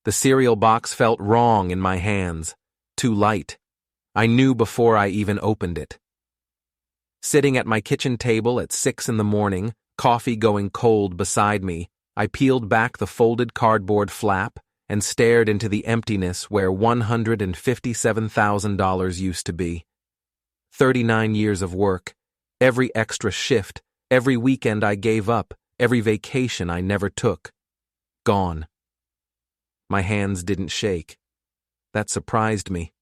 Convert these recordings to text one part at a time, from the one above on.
The cereal box felt wrong in my hands, too light. I knew before I even opened it. Sitting at my kitchen table at 6 in the morning, coffee going cold beside me, I peeled back the folded cardboard flap and stared into the emptiness where $157,000 used to be. 39 years of work, every extra shift, every weekend I gave up, every vacation I never took. Gone. My hands didn't shake. That surprised me.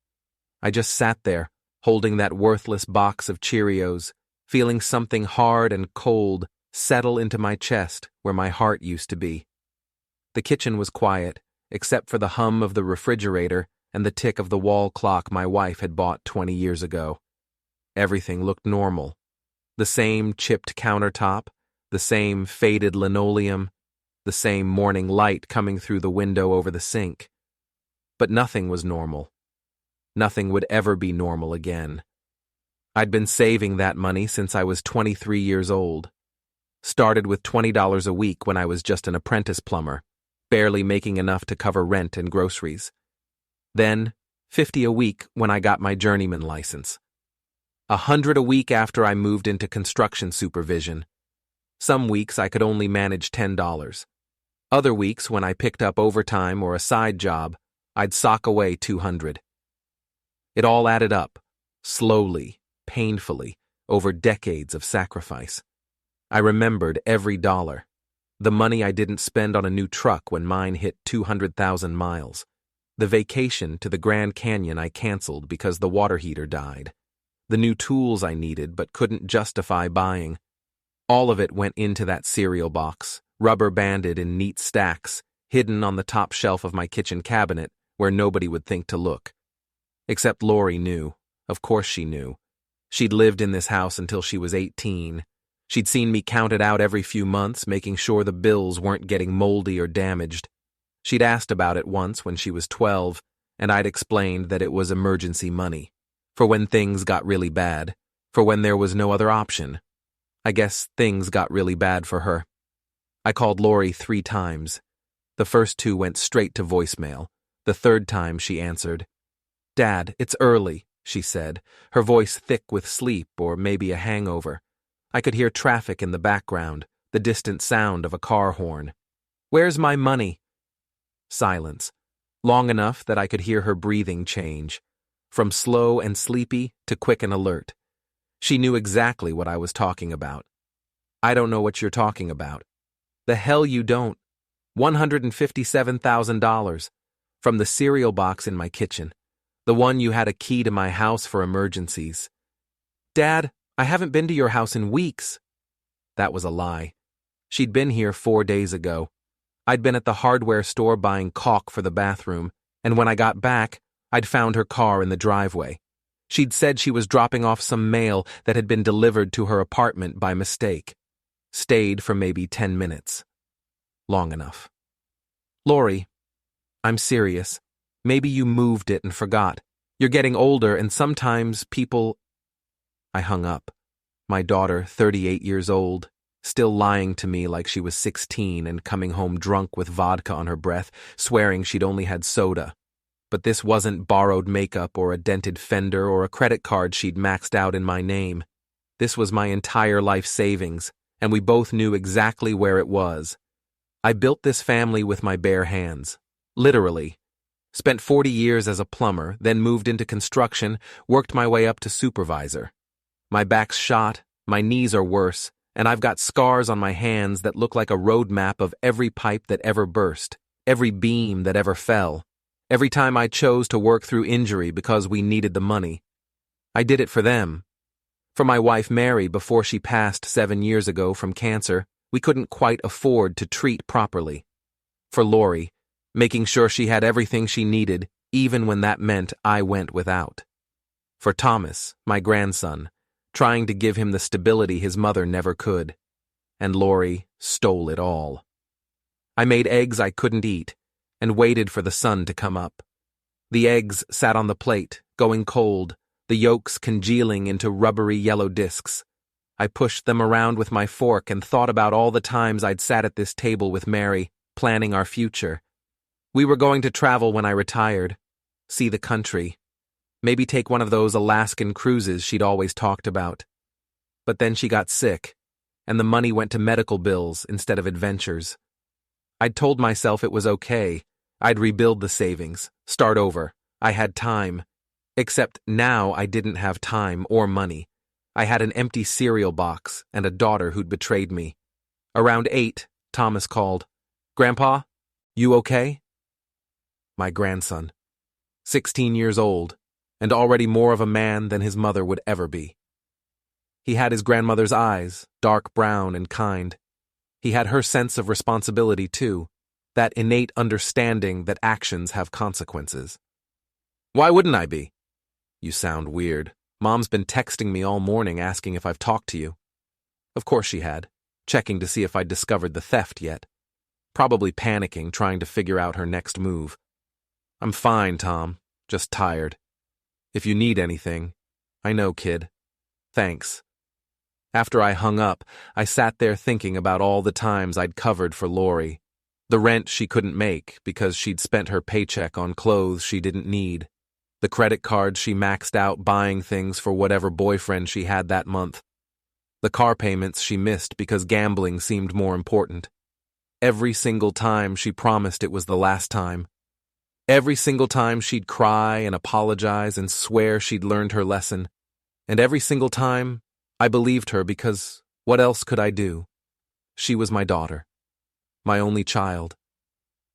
I just sat there, holding that worthless box of Cheerios, feeling something hard and cold settle into my chest where my heart used to be. The kitchen was quiet, except for the hum of the refrigerator and the tick of the wall clock my wife had bought 20 years ago. Everything looked normal. The same chipped countertop, the same faded linoleum, the same morning light coming through the window over the sink. But nothing was normal. Nothing would ever be normal again. I'd been saving that money since I was 23 years old. Started with $20 a week when I was just an apprentice plumber, barely making enough to cover rent and groceries. Then, $50 a week when I got my journeyman license. $100 a week after I moved into construction supervision. Some weeks I could only manage $10. Other weeks, when I picked up overtime or a side job, I'd sock away $200. It all added up, slowly, painfully, over decades of sacrifice. I remembered every dollar. The money I didn't spend on a new truck when mine hit 200,000 miles. The vacation to the Grand Canyon I canceled because the water heater died. The new tools I needed but couldn't justify buying. All of it went into that cereal box, rubber-banded in neat stacks, hidden on the top shelf of my kitchen cabinet where nobody would think to look. Except Lori knew. Of course she knew. She'd lived in this house until she was 18. She'd seen me count it out every few months, making sure the bills weren't getting moldy or damaged. She'd asked about it once when she was 12, and I'd explained that it was emergency money, for when things got really bad, for when there was no other option. I guess things got really bad for her. I called Lori 3 times. The first 2 went straight to voicemail. The third time she answered. "Dad, it's early," she said, her voice thick with sleep or maybe a hangover. I could hear traffic in the background, the distant sound of a car horn. "Where's my money?" Silence, long enough that I could hear her breathing change, from slow and sleepy to quick and alert. She knew exactly what I was talking about. "I don't know what you're talking about." "The hell you don't. $157,000. From the cereal box in my kitchen. The one you had a key to my house for emergencies." "Dad, I haven't been to your house in weeks." That was a lie. She'd been here 4 days ago. I'd been at the hardware store buying caulk for the bathroom, and when I got back, I'd found her car in the driveway. She'd said she was dropping off some mail that had been delivered to her apartment by mistake. Stayed for maybe 10 minutes. Long enough. "Lori, I'm serious. Maybe you moved it and forgot. You're getting older and sometimes people—" I hung up. My daughter, 38 years old, still lying to me like she was 16 and coming home drunk with vodka on her breath, swearing she'd only had soda. But this wasn't borrowed makeup or a dented fender or a credit card she'd maxed out in my name. This was my entire life savings, and we both knew exactly where it was. I built this family with my bare hands. Literally. Spent 40 years as a plumber, then moved into construction, worked my way up to supervisor. My back's shot, my knees are worse, and I've got scars on my hands that look like a road map of every pipe that ever burst, every beam that ever fell, every time I chose to work through injury because we needed the money. I did it for them. For my wife Mary before she passed 7 years ago from cancer, we couldn't quite afford to treat properly. For Lori, making sure she had everything she needed, even when that meant I went without. For Thomas, my grandson, trying to give him the stability his mother never could. And Lori stole it all. I made eggs I couldn't eat, and waited for the sun to come up. The eggs sat on the plate, going cold, the yolks congealing into rubbery yellow discs. I pushed them around with my fork and thought about all the times I'd sat at this table with Mary, planning our future. We were going to travel when I retired, see the country, maybe take one of those Alaskan cruises she'd always talked about. But then she got sick, and the money went to medical bills instead of adventures. I'd told myself it was okay. I'd rebuild the savings, start over. I had time. Except now I didn't have time or money. I had an empty cereal box and a daughter who'd betrayed me. Around 8, Thomas called. "Grandpa, you okay?" My grandson, 16 years old, and already more of a man than his mother would ever be. He had his grandmother's eyes, dark brown and kind. He had her sense of responsibility too, that innate understanding that actions have consequences. "Why wouldn't I be?" "You sound weird. Mom's been texting me all morning asking if I've talked to you." Of course she had, checking to see if I'd discovered the theft yet. Probably panicking, trying to figure out her next move. "I'm fine, Tom. Just tired. If you need anything, I know, kid. Thanks." After I hung up, I sat there thinking about all the times I'd covered for Lori. The rent she couldn't make because she'd spent her paycheck on clothes she didn't need. The credit cards she maxed out buying things for whatever boyfriend she had that month. The car payments she missed because gambling seemed more important. Every single time she promised it was the last time. Every single time she'd cry and apologize and swear she'd learned her lesson. And every single time, I believed her because what else could I do? She was my daughter. My only child.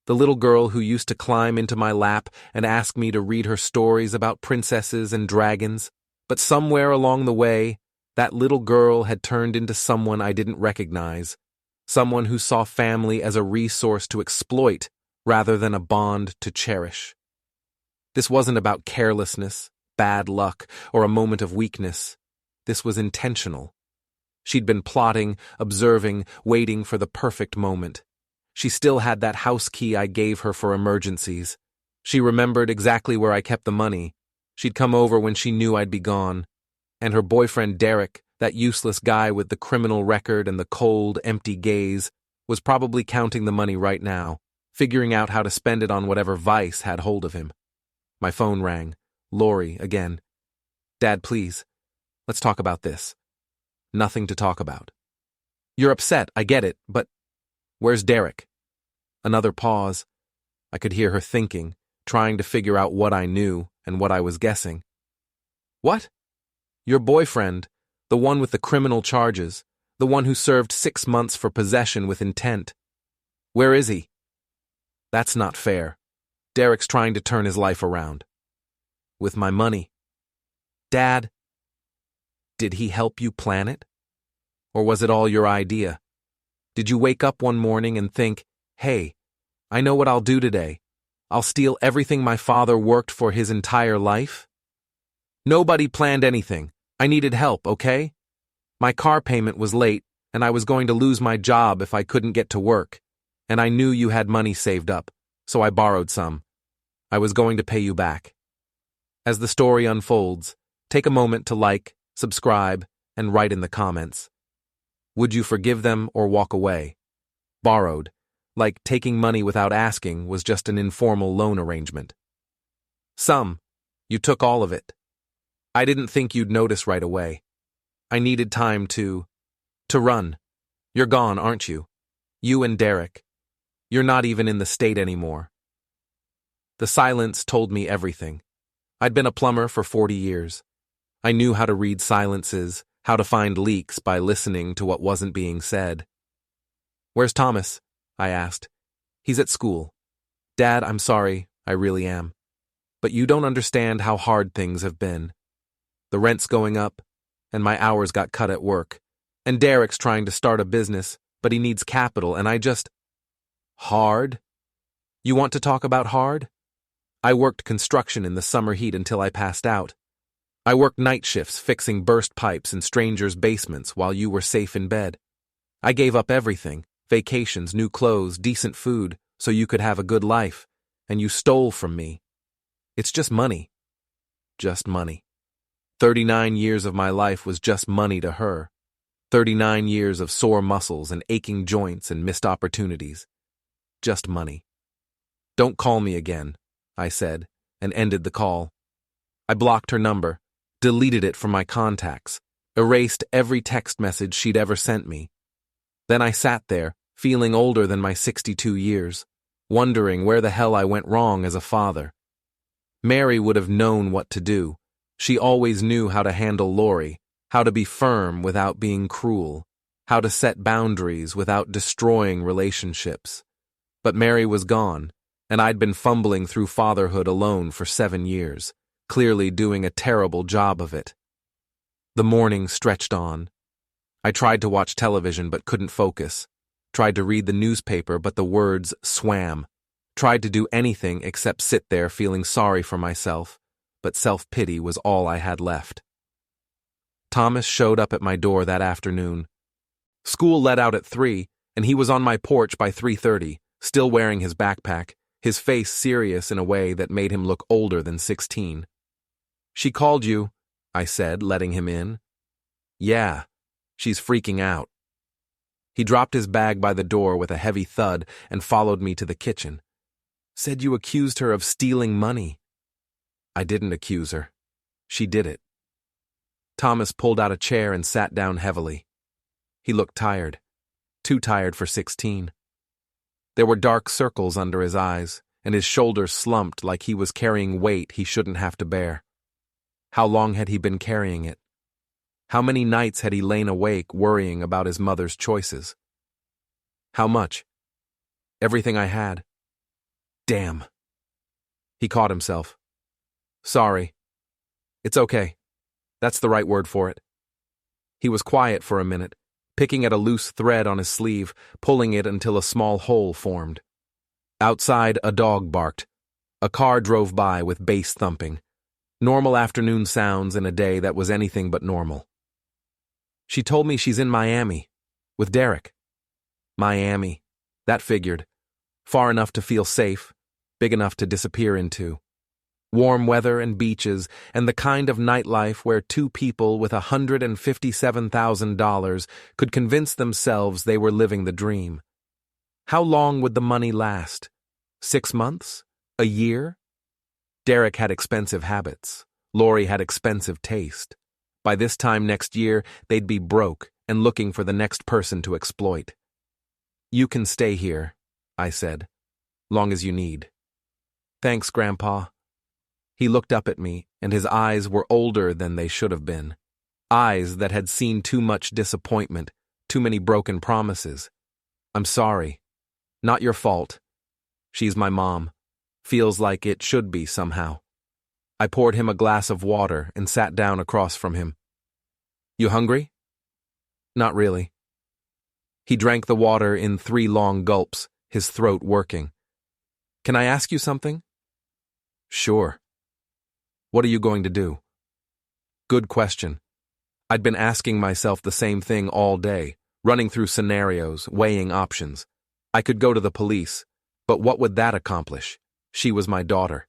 The little girl who used to climb into my lap and ask me to read her stories about princesses and dragons. But somewhere along the way, that little girl had turned into someone I didn't recognize. Someone who saw family as a resource to exploit rather than a bond to cherish. This wasn't about carelessness, bad luck, or a moment of weakness. This was intentional. She'd been plotting, observing, waiting for the perfect moment. She still had that house key I gave her for emergencies. She remembered exactly where I kept the money. She'd come over when she knew I'd be gone. And her boyfriend Derek, that useless guy with the criminal record and the cold, empty gaze, was probably counting the money right now, figuring out how to spend it on whatever vice had hold of him. My phone rang. Lori again. "Dad, please. Let's talk about this." "Nothing to talk about." "You're upset, I get it, but where's Derek?" Another pause. I could hear her thinking, trying to figure out what I knew and what I was guessing. "What?" "Your boyfriend, the one with the criminal charges, the one who served 6 months for possession with intent. Where is he?" "That's not fair. Derek's trying to turn his life around." "With my money." "Dad, did he help you plan it? Or was it all your idea? Did you wake up one morning and think, hey, I know what I'll do today. I'll steal everything my father worked for his entire life?" "Nobody planned anything. I needed help, okay? My car payment was late, and I was going to lose my job if I couldn't get to work. And I knew you had money saved up, so I borrowed some. I was going to pay you back." As the story unfolds, take a moment to like, subscribe, and write in the comments. Would you forgive them or walk away? Borrowed, like taking money without asking, was just an informal loan arrangement. Some. You took all of it. I didn't think you'd notice right away. I needed time to run. You're gone, aren't you? You and Derek. You're not even in the state anymore. The silence told me everything. I'd been a plumber for 40 years. I knew how to read silences, how to find leaks by listening to what wasn't being said. "Where's Thomas?" I asked. "He's at school." "Dad, I'm sorry, I really am. But you don't understand how hard things have been. The rent's going up, and my hours got cut at work. And Derek's trying to start a business, but he needs capital, and I just..." "Hard? You want to talk about hard? I worked construction in the summer heat until I passed out. I worked night shifts fixing burst pipes in strangers' basements while you were safe in bed. I gave up everything, vacations, new clothes, decent food, so you could have a good life, and you stole from me. It's just money. Just money. 39 years of my life was just money to her. 39 years of sore muscles and aching joints and missed opportunities. Just money. Don't call me again, I said, and ended the call. I blocked her number, deleted it from my contacts, erased every text message she'd ever sent me. Then I sat there, feeling older than my 62 years, wondering where the hell I went wrong as a father. Mary would have known what to do. She always knew how to handle Lori, how to be firm without being cruel, how to set boundaries without destroying relationships. But Mary was gone, and I'd been fumbling through fatherhood alone for 7 years, clearly doing a terrible job of it. The morning stretched on. I tried to watch television but couldn't focus, tried to read the newspaper but the words swam, tried to do anything except sit there feeling sorry for myself, but self-pity was all I had left. Thomas showed up at my door that afternoon. School let out at 3, and he was on my porch by 3:30, still wearing his backpack, his face serious in a way that made him look older than 16. "She called you," I said, letting him in. "Yeah, she's freaking out." He dropped his bag by the door with a heavy thud and followed me to the kitchen. "Said you accused her of stealing money." "I didn't accuse her. She did it." Thomas pulled out a chair and sat down heavily. He looked tired, too tired for 16. There were dark circles under his eyes, and his shoulders slumped like he was carrying weight he shouldn't have to bear. How long had he been carrying it? How many nights had he lain awake worrying about his mother's choices? How much? Everything I had. Damn. He caught himself. "Sorry. It's okay. That's the right word for it." He was quiet for a minute, picking at a loose thread on his sleeve, pulling it until a small hole formed. Outside, a dog barked. A car drove by with bass thumping. Normal afternoon sounds in a day that was anything but normal. "She told me she's in Miami, with Derek." Miami. That figured. Far enough to feel safe, big enough to disappear into. Warm weather and beaches, and the kind of nightlife where two people with $157,000 could convince themselves they were living the dream. How long would the money last? 6 months? A year? Derek had expensive habits. Lori had expensive taste. By this time next year, they'd be broke and looking for the next person to exploit. "You can stay here," I said, "long as you need." "Thanks, Grandpa." He looked up at me, and his eyes were older than they should have been. Eyes that had seen too much disappointment, too many broken promises. "I'm sorry. Not your fault. She's my mom. Feels like it should be somehow." I poured him a glass of water and sat down across from him. "You hungry?" "Not really." He drank the water in 3 long gulps, his throat working. "Can I ask you something?" "Sure." "What are you going to do?" Good question. I'd been asking myself the same thing all day, running through scenarios, weighing options. I could go to the police, but what would that accomplish? She was my daughter.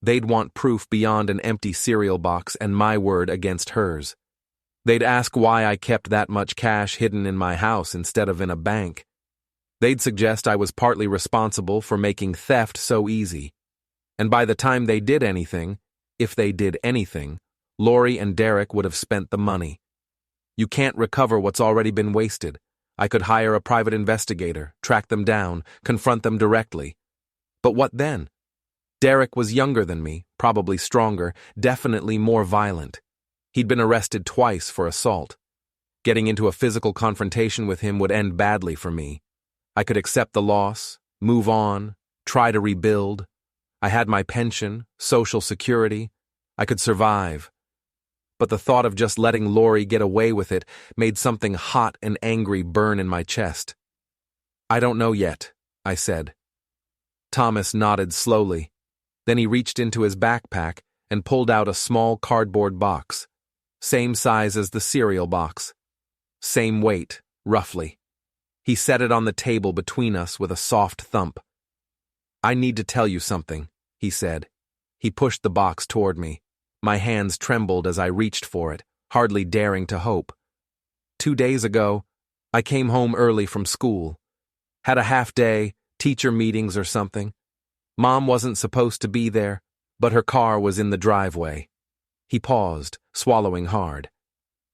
They'd want proof beyond an empty cereal box and my word against hers. They'd ask why I kept that much cash hidden in my house instead of in a bank. They'd suggest I was partly responsible for making theft so easy. And by the time they did anything, if they did anything, Lori and Derek would have spent the money. You can't recover what's already been wasted. I could hire a private investigator, track them down, confront them directly. But what then? Derek was younger than me, probably stronger, definitely more violent. He'd been arrested twice for assault. Getting into a physical confrontation with him would end badly for me. I could accept the loss, move on, try to rebuild. I had my pension, social security. I could survive. But the thought of just letting Lori get away with it made something hot and angry burn in my chest. "I don't know yet," I said. Thomas nodded slowly. Then he reached into his backpack and pulled out a small cardboard box. Same size as the cereal box. Same weight, roughly. He set it on the table between us with a soft thump. "I need to tell you something," he said. He pushed the box toward me. My hands trembled as I reached for it, hardly daring to hope. 2 days ago, I came home early from school. Had a half day, teacher meetings or something. Mom wasn't supposed to be there, but her car was in the driveway. He paused, swallowing hard.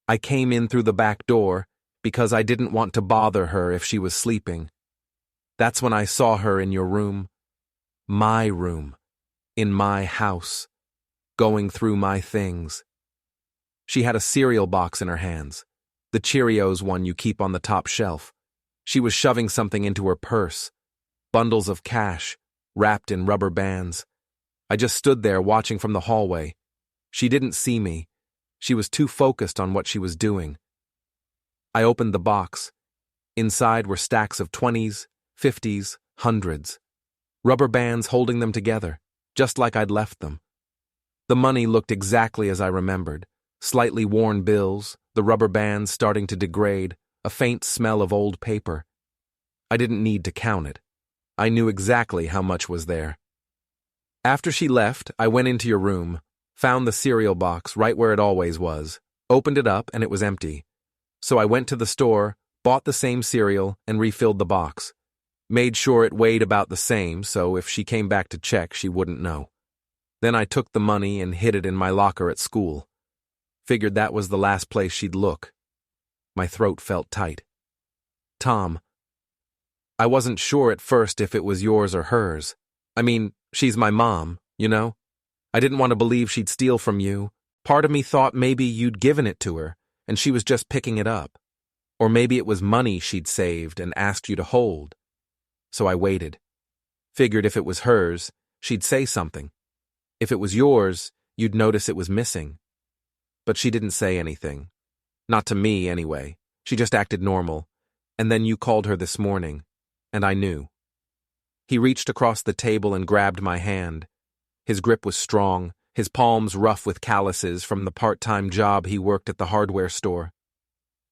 I came in through the back door because I didn't want to bother her if she was sleeping. That's when I saw her in your room. My room. In my house. Going through my things. She had a cereal box in her hands. The Cheerios one you keep on the top shelf. She was shoving something into her purse. Bundles of cash, wrapped in rubber bands. I just stood there watching from the hallway. She didn't see me. She was too focused on what she was doing. I opened the box. Inside were stacks of 20s, 50s, hundreds. Rubber bands holding them together, just like I'd left them. The money looked exactly as I remembered. Slightly worn bills, the rubber bands starting to degrade, a faint smell of old paper. I didn't need to count it. I knew exactly how much was there. After she left, I went into your room, found the cereal box right where it always was, opened it up, and it was empty. So I went to the store, bought the same cereal, and refilled the box. Made sure it weighed about the same, so if she came back to check, she wouldn't know. Then I took the money and hid it in my locker at school. Figured that was the last place she'd look. My throat felt tight. Tom. I wasn't sure at first if it was yours or hers. I mean, she's my mom, you know? I didn't want to believe she'd steal from you. Part of me thought maybe you'd given it to her, and she was just picking it up. Or maybe it was money she'd saved and asked you to hold. So I waited. Figured if it was hers, she'd say something. If it was yours, you'd notice it was missing. But she didn't say anything. Not to me, anyway. She just acted normal. And then you called her this morning, and I knew. He reached across the table and grabbed my hand. His grip was strong, his palms rough with calluses from the part-time job he worked at the hardware store.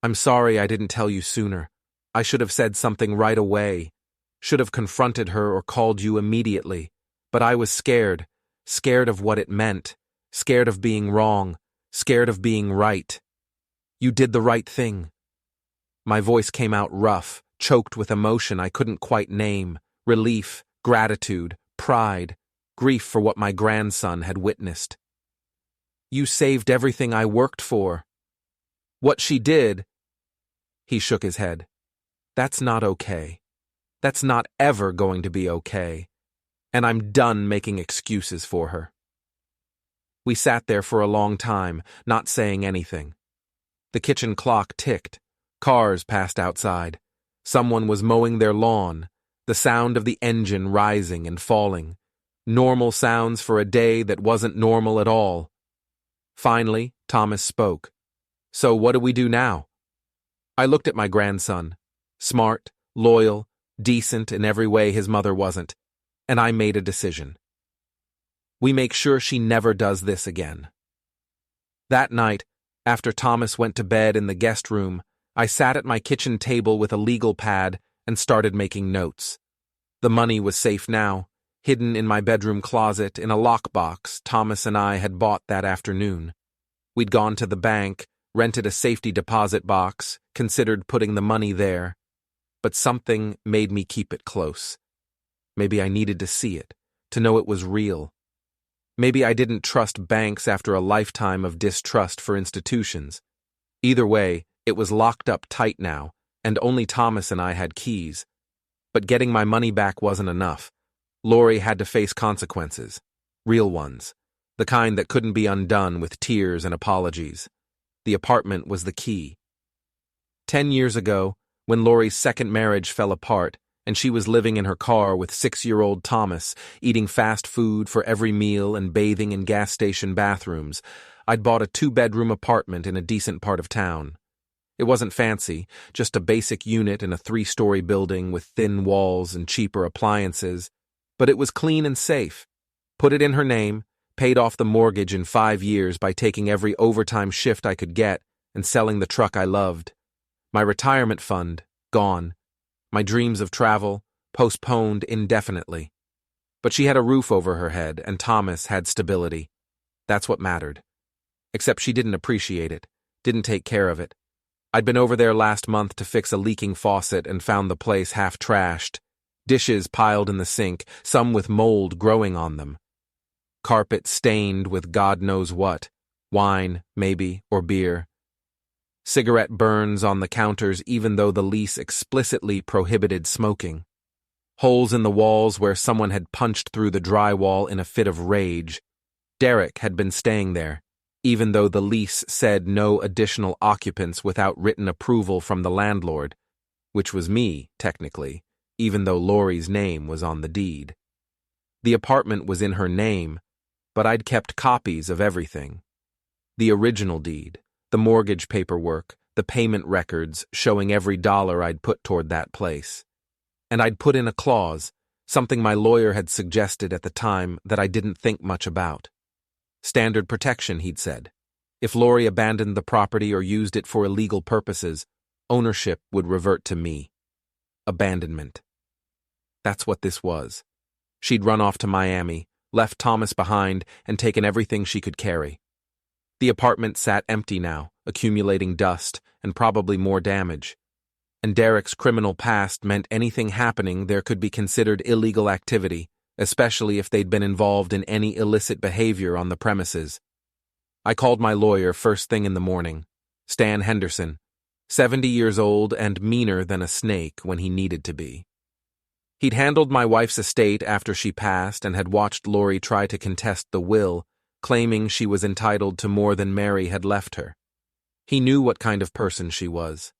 I'm sorry I didn't tell you sooner. I should have said something right away. Should have confronted her or called you immediately. But I was scared. Scared of what it meant. Scared of being wrong. Scared of being right. You did the right thing. My voice came out rough, choked with emotion I couldn't quite name. Relief, gratitude, pride, grief for what my grandson had witnessed. You saved everything I worked for. What she did, he shook his head. That's not okay. That's not ever going to be okay. And I'm done making excuses for her. We sat there for a long time, not saying anything. The kitchen clock ticked. Cars passed outside. Someone was mowing their lawn. The sound of the engine rising and falling. Normal sounds for a day that wasn't normal at all. Finally, Thomas spoke. So what do we do now? I looked at my grandson. Smart, loyal, decent in every way his mother wasn't. And I made a decision. We make sure she never does this again. That night, after Thomas went to bed in the guest room, I sat at my kitchen table with a legal pad and started making notes. The money was safe now, hidden in my bedroom closet in a lockbox Thomas and I had bought that afternoon. We'd gone to the bank, rented a safety deposit box, considered putting the money there. But something made me keep it close. Maybe I needed to see it, to know it was real. Maybe I didn't trust banks after a lifetime of distrust for institutions. Either way, it was locked up tight now, and only Thomas and I had keys. But getting my money back wasn't enough. Lori had to face consequences. Real ones. The kind that couldn't be undone with tears and apologies. The apartment was the key. 10 years ago, when Lori's second marriage fell apart, and she was living in her car with 6-year-old Thomas, eating fast food for every meal and bathing in gas station bathrooms, I'd bought a 2-bedroom apartment in a decent part of town. It wasn't fancy, just a basic unit in a 3-story building with thin walls and cheaper appliances, but it was clean and safe. Put it in her name, paid off the mortgage in 5 years by taking every overtime shift I could get and selling the truck I loved. My retirement fund, gone. My dreams of travel, postponed indefinitely. But she had a roof over her head, and Thomas had stability. That's what mattered. Except she didn't appreciate it, didn't take care of it. I'd been over there last month to fix a leaking faucet and found the place half trashed. Dishes piled in the sink, some with mold growing on them. Carpet stained with God knows what, wine, maybe, or beer. Cigarette burns on the counters even though the lease explicitly prohibited smoking. Holes in the walls where someone had punched through the drywall in a fit of rage. Derek had been staying there, even though the lease said no additional occupants without written approval from the landlord, which was me, technically, even though Lori's name was on the deed. The apartment was in her name, but I'd kept copies of everything. The original deed, the mortgage paperwork, the payment records showing every dollar I'd put toward that place. And I'd put in a clause, something my lawyer had suggested at the time that I didn't think much about. Standard protection, he'd said. If Lori abandoned the property or used it for illegal purposes, ownership would revert to me. Abandonment. That's what this was. She'd run off to Miami, left Thomas behind, and taken everything she could carry. The apartment sat empty now, accumulating dust and probably more damage. And Derek's criminal past meant anything happening there could be considered illegal activity, especially if they'd been involved in any illicit behavior on the premises. I called my lawyer first thing in the morning, Stan Henderson, 70 years old and meaner than a snake when he needed to be. He'd handled my wife's estate after she passed and had watched Lori try to contest the will, claiming she was entitled to more than Mary had left her. He knew what kind of person she was,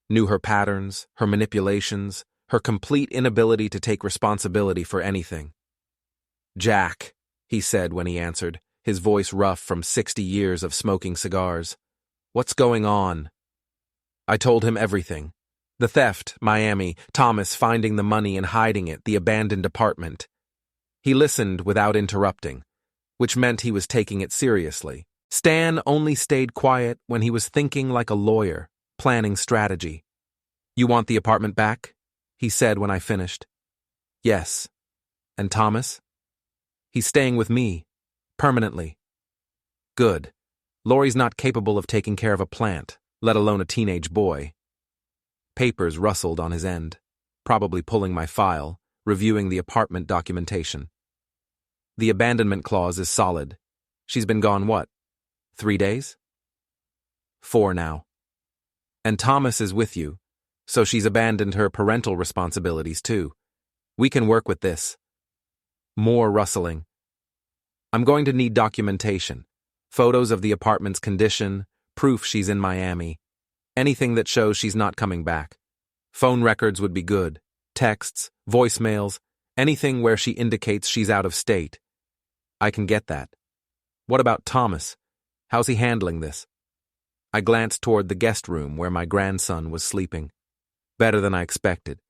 knew her patterns, her manipulations, her complete inability to take responsibility for anything. "Jack," he said when he answered, his voice rough from 60 years of smoking cigars. "What's going on?" I told him everything. The theft, Miami, Thomas finding the money and hiding it, the abandoned apartment. He listened without interrupting, which meant he was taking it seriously. Stan only stayed quiet when he was thinking like a lawyer, planning strategy. "You want the apartment back?" he said when I finished. "Yes." "And Thomas?" "He's staying with me, permanently." "Good. Lori's not capable of taking care of a plant, let alone a teenage boy." Papers rustled on his end, probably pulling my file, reviewing the apartment documentation. "The abandonment clause is solid. She's been gone what? 3 days? 4 now. And Thomas is with you, so she's abandoned her parental responsibilities too. We can work with this." More rustling. "I'm going to need documentation. Photos of the apartment's condition, proof she's in Miami. Anything that shows she's not coming back. Phone records would be good. Texts, voicemails, anything where she indicates she's out of state. I can get that. What about Thomas? How's he handling this?" I glanced toward the guest room where my grandson was sleeping. Better than I expected.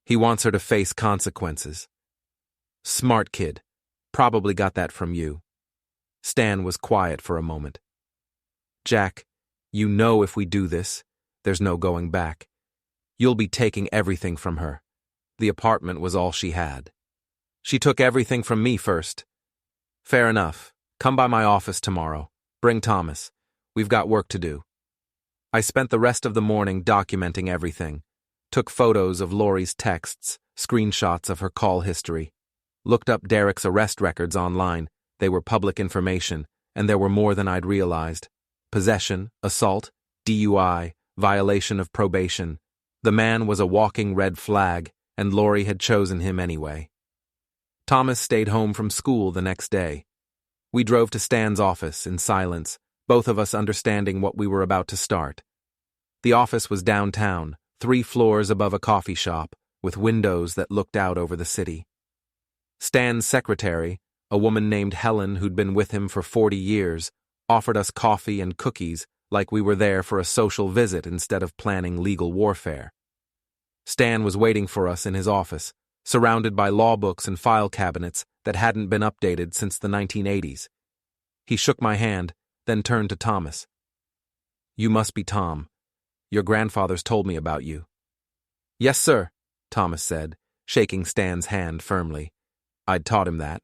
He wants her to face consequences. "Smart kid. Probably got that from you." Stan was quiet for a moment. "Jack, you know if we do this, there's no going back. You'll be taking everything from her. The apartment was all she had. She took everything from me first." "Fair enough. Come by my office tomorrow. Bring Thomas. We've got work to do." I spent the rest of the morning documenting everything. Took photos of Lori's texts, screenshots of her call history. Looked up Derek's arrest records online. They were public information, and there were more than I'd realized. Possession, assault, DUI, violation of probation. The man was a walking red flag, and Lori had chosen him anyway. Thomas stayed home from school the next day. We drove to Stan's office in silence, both of us understanding what we were about to start. The office was downtown, 3 floors above a coffee shop, with windows that looked out over the city. Stan's secretary, a woman named Helen who'd been with him for 40 years, offered us coffee and cookies like we were there for a social visit instead of planning legal warfare. Stan was waiting for us in his office, surrounded by law books and file cabinets that hadn't been updated since the 1980s. He shook my hand, then turned to Thomas. "You must be Tom. Your grandfather's told me about you." "Yes, sir," Thomas said, shaking Stan's hand firmly. I'd taught him that.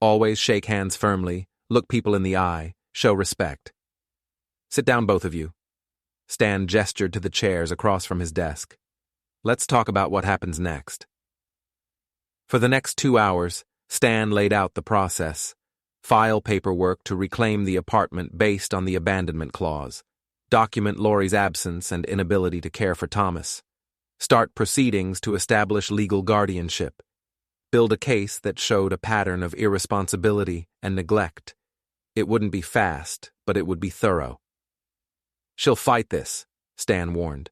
Always shake hands firmly, look people in the eye, show respect. "Sit down, both of you." Stan gestured to the chairs across from his desk. "Let's talk about what happens next." For the next 2 hours, Stan laid out the process. File paperwork to reclaim the apartment based on the abandonment clause. Document Lori's absence and inability to care for Thomas. Start proceedings to establish legal guardianship. Build a case that showed a pattern of irresponsibility and neglect. It wouldn't be fast, but it would be thorough. She'll fight this, Stan warned.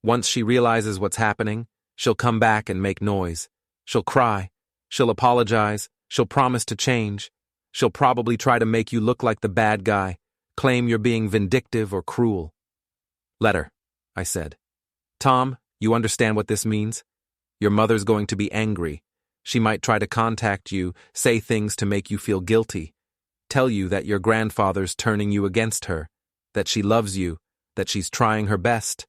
Once she realizes what's happening, she'll come back and make noise. She'll cry. She'll apologize. She'll promise to change. She'll probably try to make you look like the bad guy, claim you're being vindictive or cruel. Let her, I said. Tom, you understand what this means? Your mother's going to be angry. She might try to contact you, say things to make you feel guilty, tell you that your grandfather's turning you against her, that she loves you, that she's trying her best.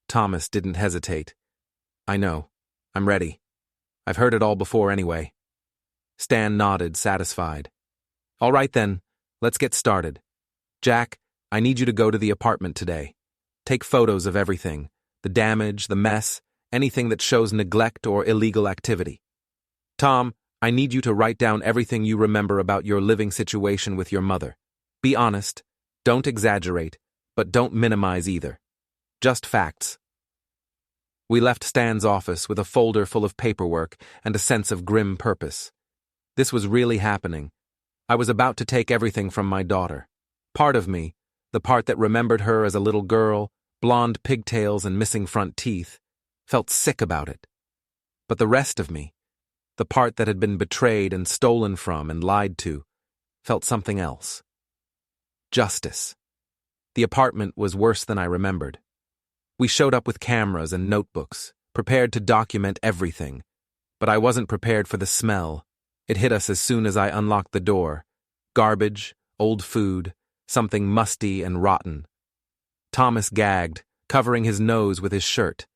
Thomas didn't hesitate. I know. I'm ready. I've heard it all before anyway. Stan nodded, satisfied. All right then, let's get started. Jack, I need you to go to the apartment today. Take photos of everything, the damage, the mess, anything that shows neglect or illegal activity. Tom, I need you to write down everything you remember about your living situation with your mother. Be honest, don't exaggerate, but don't minimize either. Just facts. We left Stan's office with a folder full of paperwork and a sense of grim purpose. This was really happening. I was about to take everything from my daughter. Part of me, the part that remembered her as a little girl, blonde pigtails and missing front teeth, felt sick about it. But the rest of me, the part that had been betrayed and stolen from and lied to, felt something else. Justice. The apartment was worse than I remembered. We showed up with cameras and notebooks, prepared to document everything. But I wasn't prepared for the smell. It hit us as soon as I unlocked the door. Garbage, old food, something musty and rotten. Thomas gagged, covering his nose with his shirt.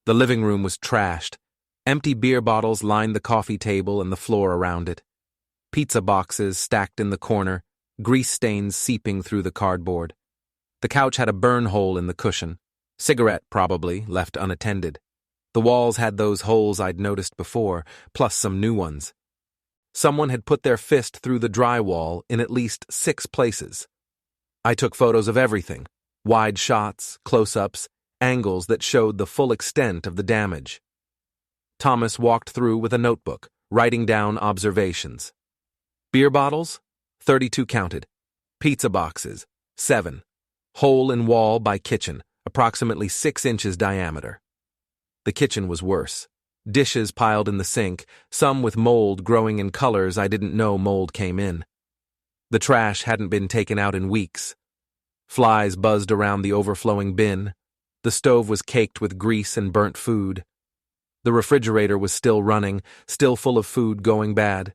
The living room was trashed. Empty beer bottles lined the coffee table and the floor around it. Pizza boxes stacked in the corner, grease stains seeping through the cardboard. The couch had a burn hole in the cushion. Cigarette, probably, left unattended. The walls had those holes I'd noticed before, plus some new ones. Someone had put their fist through the drywall in at least 6 places. I took photos of everything, wide shots, close-ups, angles that showed the full extent of the damage. Thomas walked through with a notebook, writing down observations. Beer bottles? 32 counted. Pizza boxes? 7. Hole in wall by kitchen, approximately 6 inches diameter. The kitchen was worse. Dishes piled in the sink, some with mold growing in colors I didn't know mold came in. The trash hadn't been taken out in weeks. Flies buzzed around the overflowing bin. The stove was caked with grease and burnt food. The refrigerator was still running, still full of food going bad.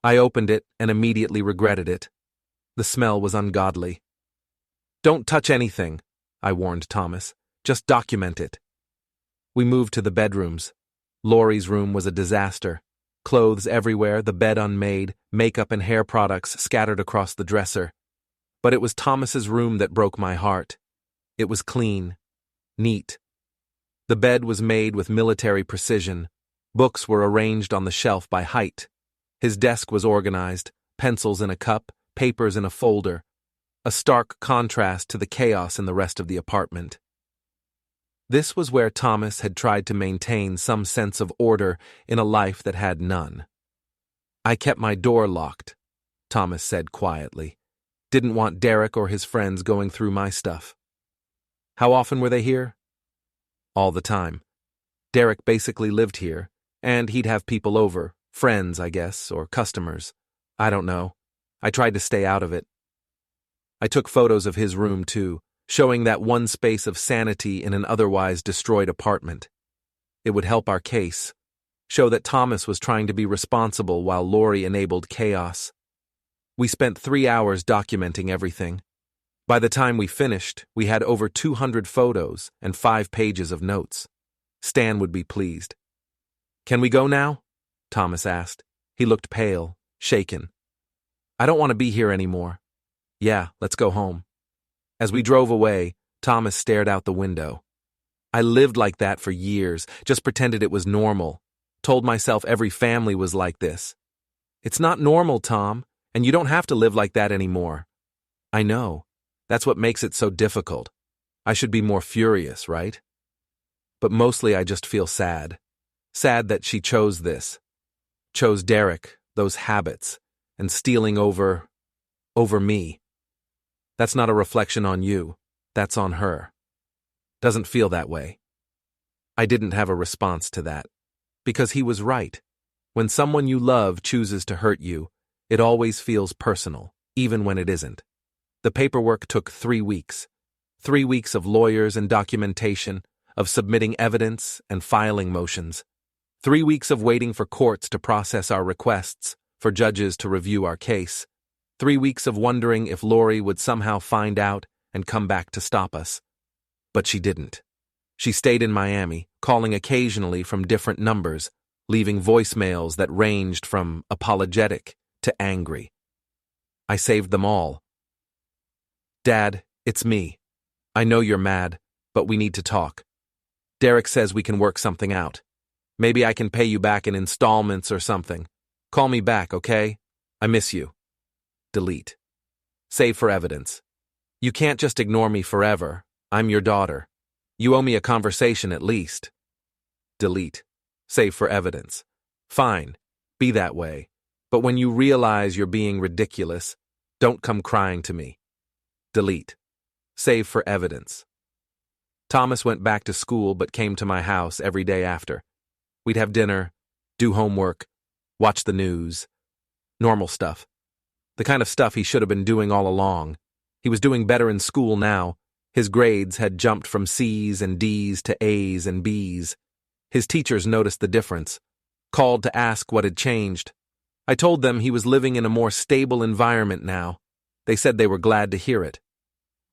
I opened it and immediately regretted it. The smell was ungodly. Don't touch anything, I warned Thomas. Just document it. We moved to the bedrooms. Lori's room was a disaster. Clothes everywhere, the bed unmade, makeup and hair products scattered across the dresser. But it was Thomas's room that broke my heart. It was clean, neat. The bed was made with military precision. Books were arranged on the shelf by height. His desk was organized, pencils in a cup, papers in a folder. A stark contrast to the chaos in the rest of the apartment. This was where Thomas had tried to maintain some sense of order in a life that had none. I kept my door locked, Thomas said quietly. Didn't want Derek or his friends going through my stuff. How often were they here? All the time. Derek basically lived here, and he'd have people over, friends, I guess, or customers. I don't know. I tried to stay out of it. I took photos of his room, too, showing that one space of sanity in an otherwise destroyed apartment. It would help our case, show that Thomas was trying to be responsible while Lori enabled chaos. We spent 3 hours documenting everything. By the time we finished, we had over 200 photos and 5 pages of notes. Stan would be pleased. Can we go now? Thomas asked. He looked pale, shaken. I don't want to be here anymore. Yeah, let's go home. As we drove away, Thomas stared out the window. I lived like that for years, just pretended it was normal. Told myself every family was like this. It's not normal, Tom, and you don't have to live like that anymore. I know. That's what makes it so difficult. I should be more furious, right? But mostly I just feel sad. Sad that she chose this. Chose Derek, those habits, and stealing over me. That's not a reflection on you. That's on her. Doesn't feel that way. I didn't have a response to that. Because he was right. When someone you love chooses to hurt you, it always feels personal, even when it isn't. The paperwork took 3 weeks. 3 weeks of lawyers and documentation, of submitting evidence and filing motions. 3 weeks of waiting for courts to process our requests, for judges to review our case. 3 weeks of wondering if Lori would somehow find out and come back to stop us. But she didn't. She stayed in Miami, calling occasionally from different numbers, leaving voicemails that ranged from apologetic to angry. I saved them all. Dad, it's me. I know you're mad, but we need to talk. Derek says we can work something out. Maybe I can pay you back in installments or something. Call me back, okay? I miss you. Delete. Save for evidence. You can't just ignore me forever. I'm your daughter. You owe me a conversation at least. Delete. Save for evidence. Fine. Be that way. But when you realize you're being ridiculous, don't come crying to me. Delete. Save for evidence. Thomas went back to school but came to my house every day after. We'd have dinner, do homework, watch the news. Normal stuff. The kind of stuff he should have been doing all along. He was doing better in school now. His grades had jumped from C's and D's to A's and B's. His teachers noticed the difference, called to ask what had changed. I told them he was living in a more stable environment now. They said they were glad to hear it.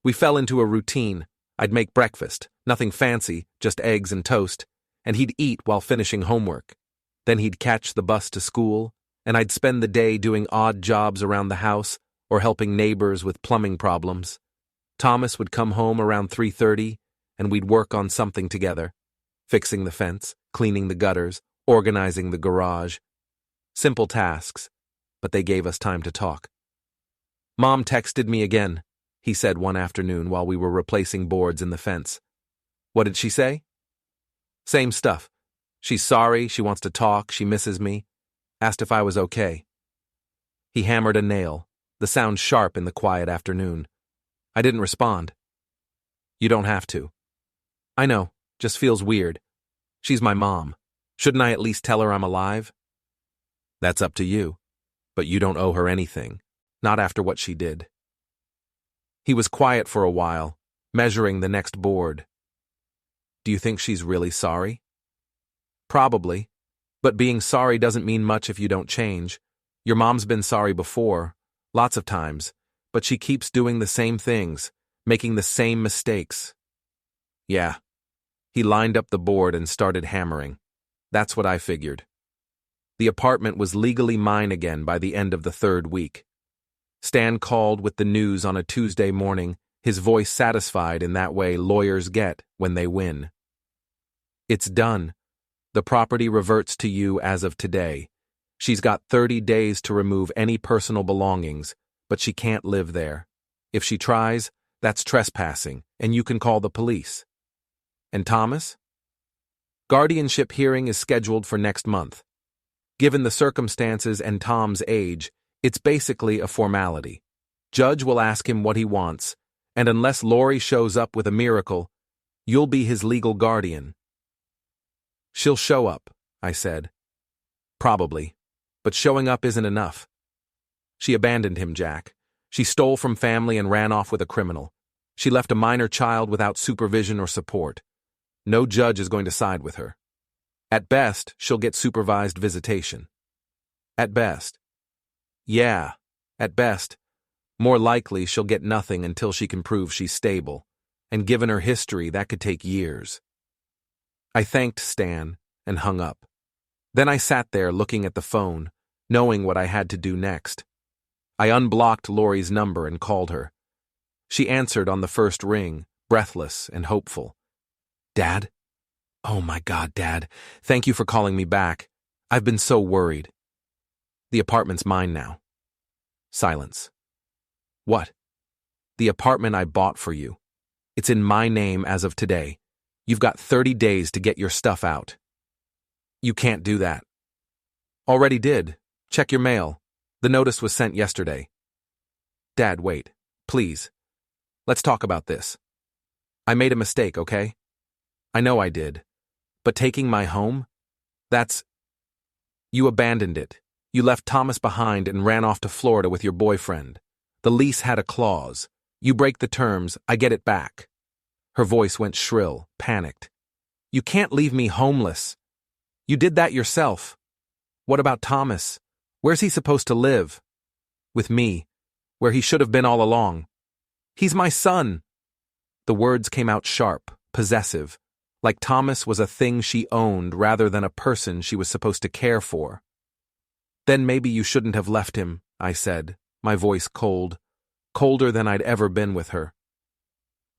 We fell into a routine. I'd make breakfast, nothing fancy, just eggs and toast, and he'd eat while finishing homework. Then he'd catch the bus to school, and I'd spend the day doing odd jobs around the house or helping neighbors with plumbing problems. Thomas would come home around 3:30, and we'd work on something together, fixing the fence, cleaning the gutters, organizing the garage. Simple tasks, but they gave us time to talk. Mom texted me again, he said one afternoon while we were replacing boards in the fence. What did she say? Same stuff. She's sorry, she wants to talk, she misses me. Asked if I was okay. He hammered a nail, the sound sharp in the quiet afternoon. I didn't respond. You don't have to. I know, just feels weird. She's my mom. Shouldn't I at least tell her I'm alive? That's up to you. But you don't owe her anything. Not after what she did. He was quiet for a while, measuring the next board. Do you think she's really sorry? Probably. But being sorry doesn't mean much if you don't change. Your mom's been sorry before, lots of times, but she keeps doing the same things, making the same mistakes. Yeah. He lined up the board and started hammering. That's what I figured. The apartment was legally mine again by the end of the 3rd week. Stan called with the news on a Tuesday morning, his voice satisfied in that way lawyers get when they win. It's done. The property reverts to you as of today. She's got 30 days to remove any personal belongings, but she can't live there. If she tries, that's trespassing, and you can call the police. And Thomas? Guardianship hearing is scheduled for next month. Given the circumstances and Tom's age, it's basically a formality. Judge will ask him what he wants, and unless Lori shows up with a miracle, you'll be his legal guardian. She'll show up, I said. Probably, but showing up isn't enough. She abandoned him, Jack. She stole from family and ran off with a criminal. She left a minor child without supervision or support. No judge is going to side with her. At best, she'll get supervised visitation. At best. Yeah, at best. More likely, she'll get nothing until she can prove she's stable. And given her history, that could take years. I thanked Stan and hung up. Then I sat there looking at the phone, knowing what I had to do next. I unblocked Lori's number and called her. She answered on the first ring, breathless and hopeful. Dad? Oh my God, Dad. Thank you for calling me back. I've been so worried. The apartment's mine now. Silence. What? The apartment I bought for you. It's in my name as of today. You've got 30 days to get your stuff out. You can't do that. Already did. Check your mail. The notice was sent yesterday. Dad, wait. Please. Let's talk about this. I made a mistake, okay? I know I did. But taking my home? That's... You abandoned it. You left Thomas behind and ran off to Florida with your boyfriend. The lease had a clause. You break the terms, I get it back. Her voice went shrill, panicked. You can't leave me homeless. You did that yourself. What about Thomas? Where's he supposed to live? With me, where he should have been all along. He's my son. The words came out sharp, possessive, like Thomas was a thing she owned rather than a person she was supposed to care for. Then maybe you shouldn't have left him, I said, my voice cold, colder than I'd ever been with her.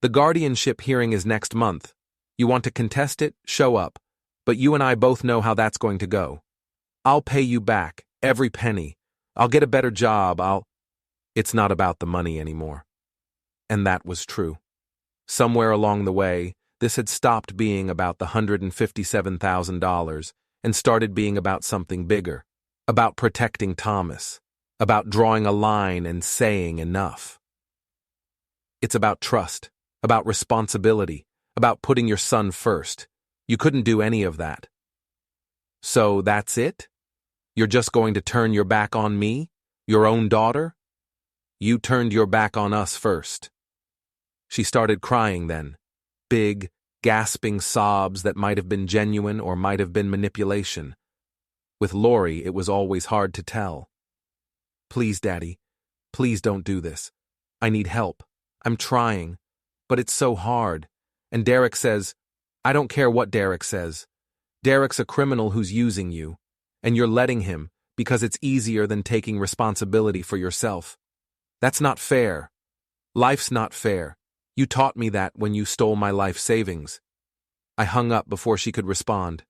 The guardianship hearing is next month. You want to contest it? Show up. But you and I both know how that's going to go. I'll pay you back, every penny. I'll get a better job, It's not about the money anymore. And that was true. Somewhere along the way, this had stopped being about the $157,000 and started being about something bigger, about protecting Thomas, about drawing a line and saying enough. It's about trust, about responsibility, about putting your son first. You couldn't do any of that. So that's it? You're just going to turn your back on me, your own daughter? You turned your back on us first. She started crying then, big, gasping sobs that might have been genuine or might have been manipulation. With Lori, it was always hard to tell. Please, Daddy, please don't do this. I need help. I'm trying, but it's so hard. And Derek says, I don't care what Derek says. Derek's a criminal who's using you, and you're letting him because it's easier than taking responsibility for yourself. That's not fair. Life's not fair. You taught me that when you stole my life savings. I hung up before she could respond.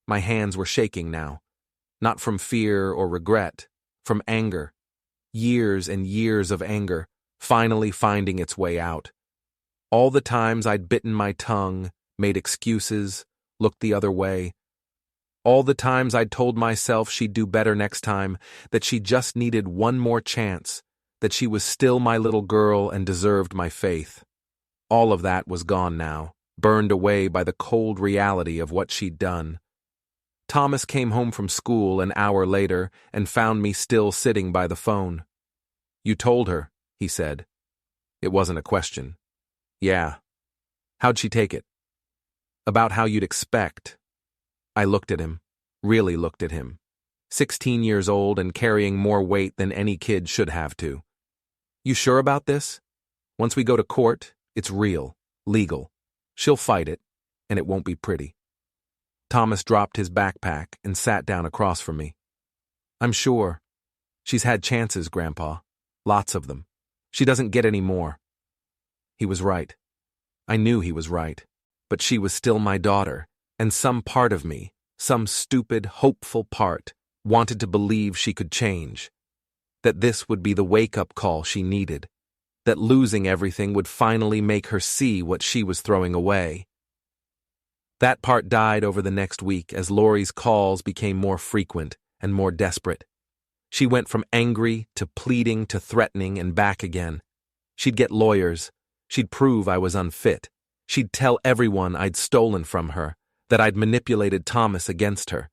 My hands were shaking now. Not from fear or regret, from anger. Years and years of anger, finally finding its way out. All the times I'd bitten my tongue, made excuses, looked the other way. All the times I'd told myself she'd do better next time, that she just needed one more chance, that she was still my little girl and deserved my faith. All of that was gone now, burned away by the cold reality of what she'd done. Thomas came home from school an hour later and found me still sitting by the phone. You told her, he said. It wasn't a question. Yeah. How'd she take it? About how you'd expect. I looked at him, really looked at him. 16 years old and carrying more weight than any kid should have to. You sure about this? Once we go to court, it's real, legal. She'll fight it, and it won't be pretty. Thomas dropped his backpack and sat down across from me. I'm sure. She's had chances, Grandpa. Lots of them. She doesn't get any more. He was right. I knew he was right. But she was still my daughter, and some part of me, some stupid, hopeful part, wanted to believe she could change. That this would be the wake-up call she needed. That losing everything would finally make her see what she was throwing away. That part died over the next week as Lori's calls became more frequent and more desperate. She went from angry to pleading to threatening and back again. She'd get lawyers. She'd prove I was unfit. She'd tell everyone I'd stolen from her, that I'd manipulated Thomas against her.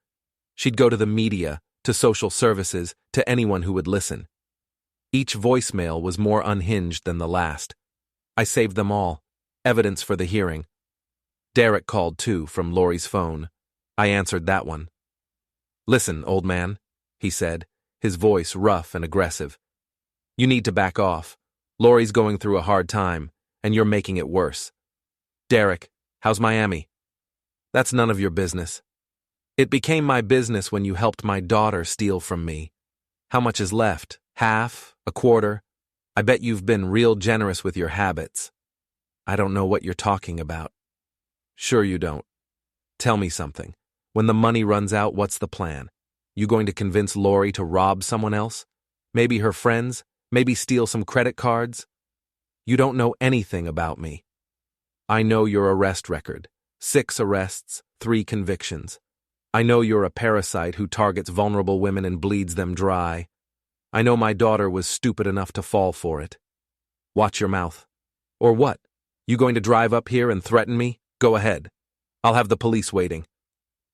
She'd go to the media, to social services, to anyone who would listen. Each voicemail was more unhinged than the last. I saved them all. Evidence for the hearing. Derek called too, from Lori's phone. I answered that one. Listen, old man, he said, his voice rough and aggressive. You need to back off. Lori's going through a hard time, and you're making it worse. Derek, how's Miami? That's none of your business. It became my business when you helped my daughter steal from me. How much is left? Half? A quarter? I bet you've been real generous with your habits. I don't know what you're talking about. Sure you don't. Tell me something. When the money runs out, what's the plan? You going to convince Lori to rob someone else? Maybe her friends? Maybe steal some credit cards? You don't know anything about me. I know your arrest record. 6 arrests, 3 convictions. I know you're a parasite who targets vulnerable women and bleeds them dry. I know my daughter was stupid enough to fall for it. Watch your mouth. Or what? You going to drive up here and threaten me? Go ahead. I'll have the police waiting.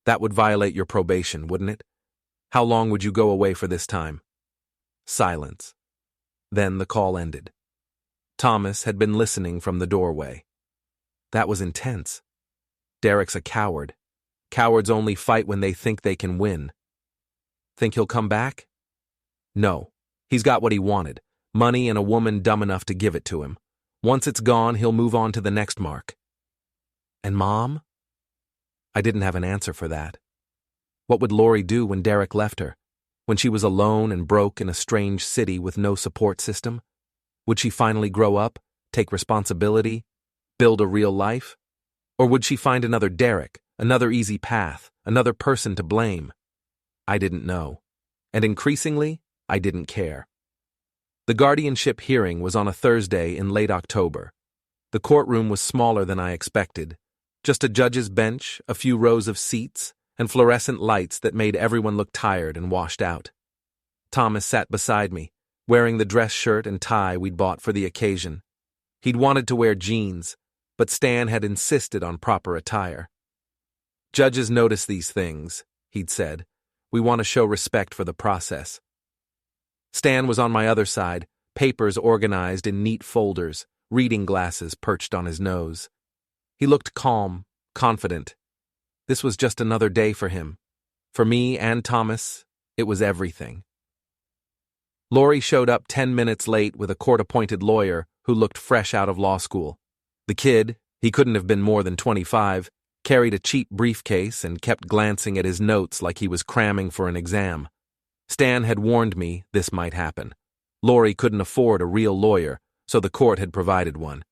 That would violate your probation, wouldn't it? How long would you go away for this time? Silence. Then the call ended. Thomas had been listening from the doorway. That was intense. Derek's a coward. Cowards only fight when they think they can win. Think he'll come back? No. He's got what he wanted. Money and a woman dumb enough to give it to him. Once it's gone, he'll move on to the next mark. And Mom? I didn't have an answer for that. What would Lori do when Derek left her? When she was alone and broke in a strange city with no support system? Would she finally grow up, take responsibility, build a real life? Or would she find another Derek, another easy path, another person to blame? I didn't know. And increasingly, I didn't care. The guardianship hearing was on a Thursday in late October. The courtroom was smaller than I expected. Just a judge's bench, a few rows of seats, and fluorescent lights that made everyone look tired and washed out. Thomas sat beside me, wearing the dress shirt and tie we'd bought for the occasion. He'd wanted to wear jeans, but Stan had insisted on proper attire. Judges notice these things, he'd said. We want to show respect for the process. Stan was on my other side, papers organized in neat folders, reading glasses perched on his nose. He looked calm, confident. This was just another day for him. For me and Thomas, it was everything. Lori showed up 10 minutes late with a court-appointed lawyer who looked fresh out of law school. The kid, he couldn't have been more than 25, carried a cheap briefcase and kept glancing at his notes like he was cramming for an exam. Stan had warned me this might happen. Lori couldn't afford a real lawyer, so the court had provided one.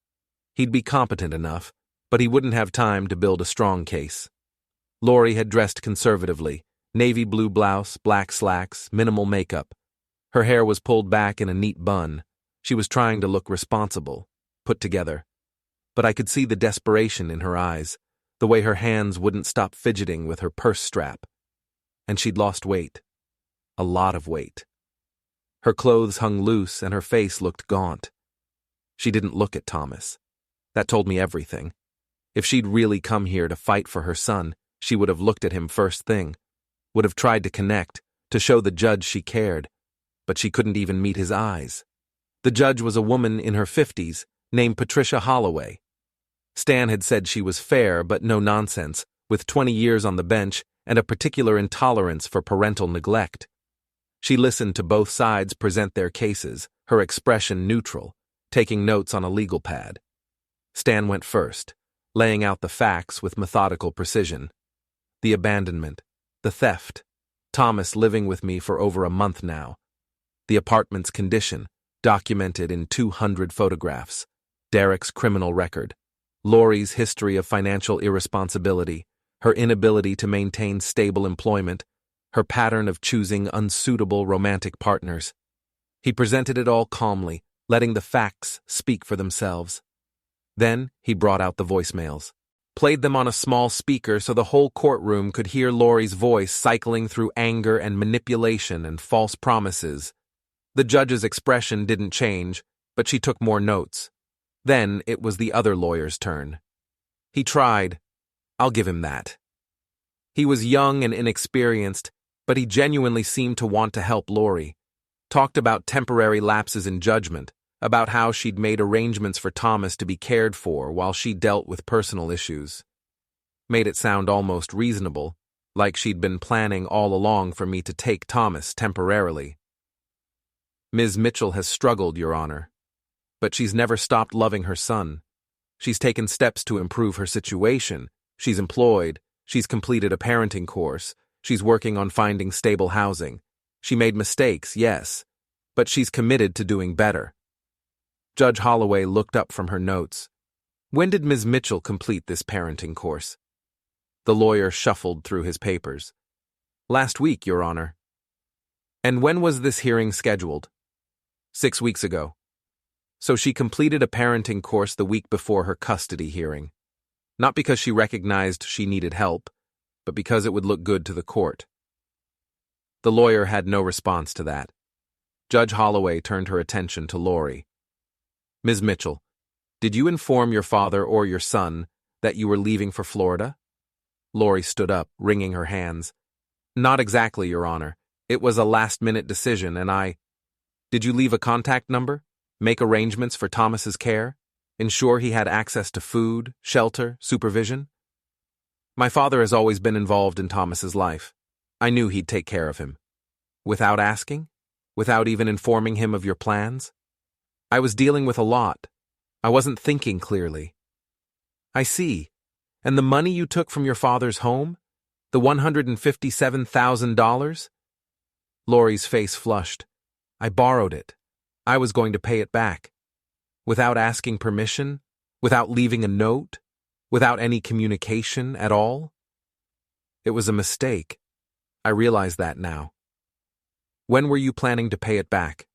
He'd be competent enough, but he wouldn't have time to build a strong case. Lori had dressed conservatively, navy blue blouse, black slacks, minimal makeup. Her hair was pulled back in a neat bun. She was trying to look responsible, put together. But I could see the desperation in her eyes, the way her hands wouldn't stop fidgeting with her purse strap. And she'd lost weight. A lot of weight. Her clothes hung loose and her face looked gaunt. She didn't look at Thomas. That told me everything. If she'd really come here to fight for her son, she would have looked at him first thing, would have tried to connect, to show the judge she cared, but she couldn't even meet his eyes. The judge was a woman in her 50s, named Patricia Holloway. Stan had said she was fair but no nonsense, with 20 years on the bench and a particular intolerance for parental neglect. She listened to both sides present their cases, her expression neutral, taking notes on a legal pad. Stan went first, laying out the facts with methodical precision. The abandonment, the theft, Thomas living with me for over a month now, the apartment's condition, documented in 200 photographs, Derek's criminal record, Lori's history of financial irresponsibility, her inability to maintain stable employment, her pattern of choosing unsuitable romantic partners. He presented it all calmly, letting the facts speak for themselves. Then he brought out the voicemails, played them on a small speaker so the whole courtroom could hear Lori's voice cycling through anger and manipulation and false promises. The judge's expression didn't change, but she took more notes. Then it was the other lawyer's turn. He tried. I'll give him that. He was young and inexperienced, but he genuinely seemed to want to help Lori. Talked about temporary lapses in judgment, about how she'd made arrangements for Thomas to be cared for while she dealt with personal issues. Made it sound almost reasonable, like she'd been planning all along for me to take Thomas temporarily. Ms. Mitchell has struggled, Your Honor, but she's never stopped loving her son. She's taken steps to improve her situation. She's employed. She's completed a parenting course. She's working on finding stable housing. She made mistakes, yes, but she's committed to doing better. Judge Holloway looked up from her notes. When did Ms. Mitchell complete this parenting course? The lawyer shuffled through his papers. Last week, Your Honor. And when was this hearing scheduled? 6 weeks ago. So she completed a parenting course the week before her custody hearing. Not because she recognized she needed help, but because it would look good to the court. The lawyer had no response to that. Judge Holloway turned her attention to Lori. Ms. Mitchell, did you inform your father or your son that you were leaving for Florida? Lori stood up, wringing her hands. Not exactly, Your Honor. It was a last-minute decision, and I— Did you leave a contact number? Make arrangements for Thomas's care? Ensure he had access to food, shelter, supervision? My father has always been involved in Thomas's life. I knew he'd take care of him. Without asking? Without even informing him of your plans? I was dealing with a lot. I wasn't thinking clearly. I see. And the money you took from your father's home? The $157,000? Lori's face flushed. I borrowed it. I was going to pay it back. Without asking permission? Without leaving a note? Without any communication at all? It was a mistake. I realize that now. When were you planning to pay it back?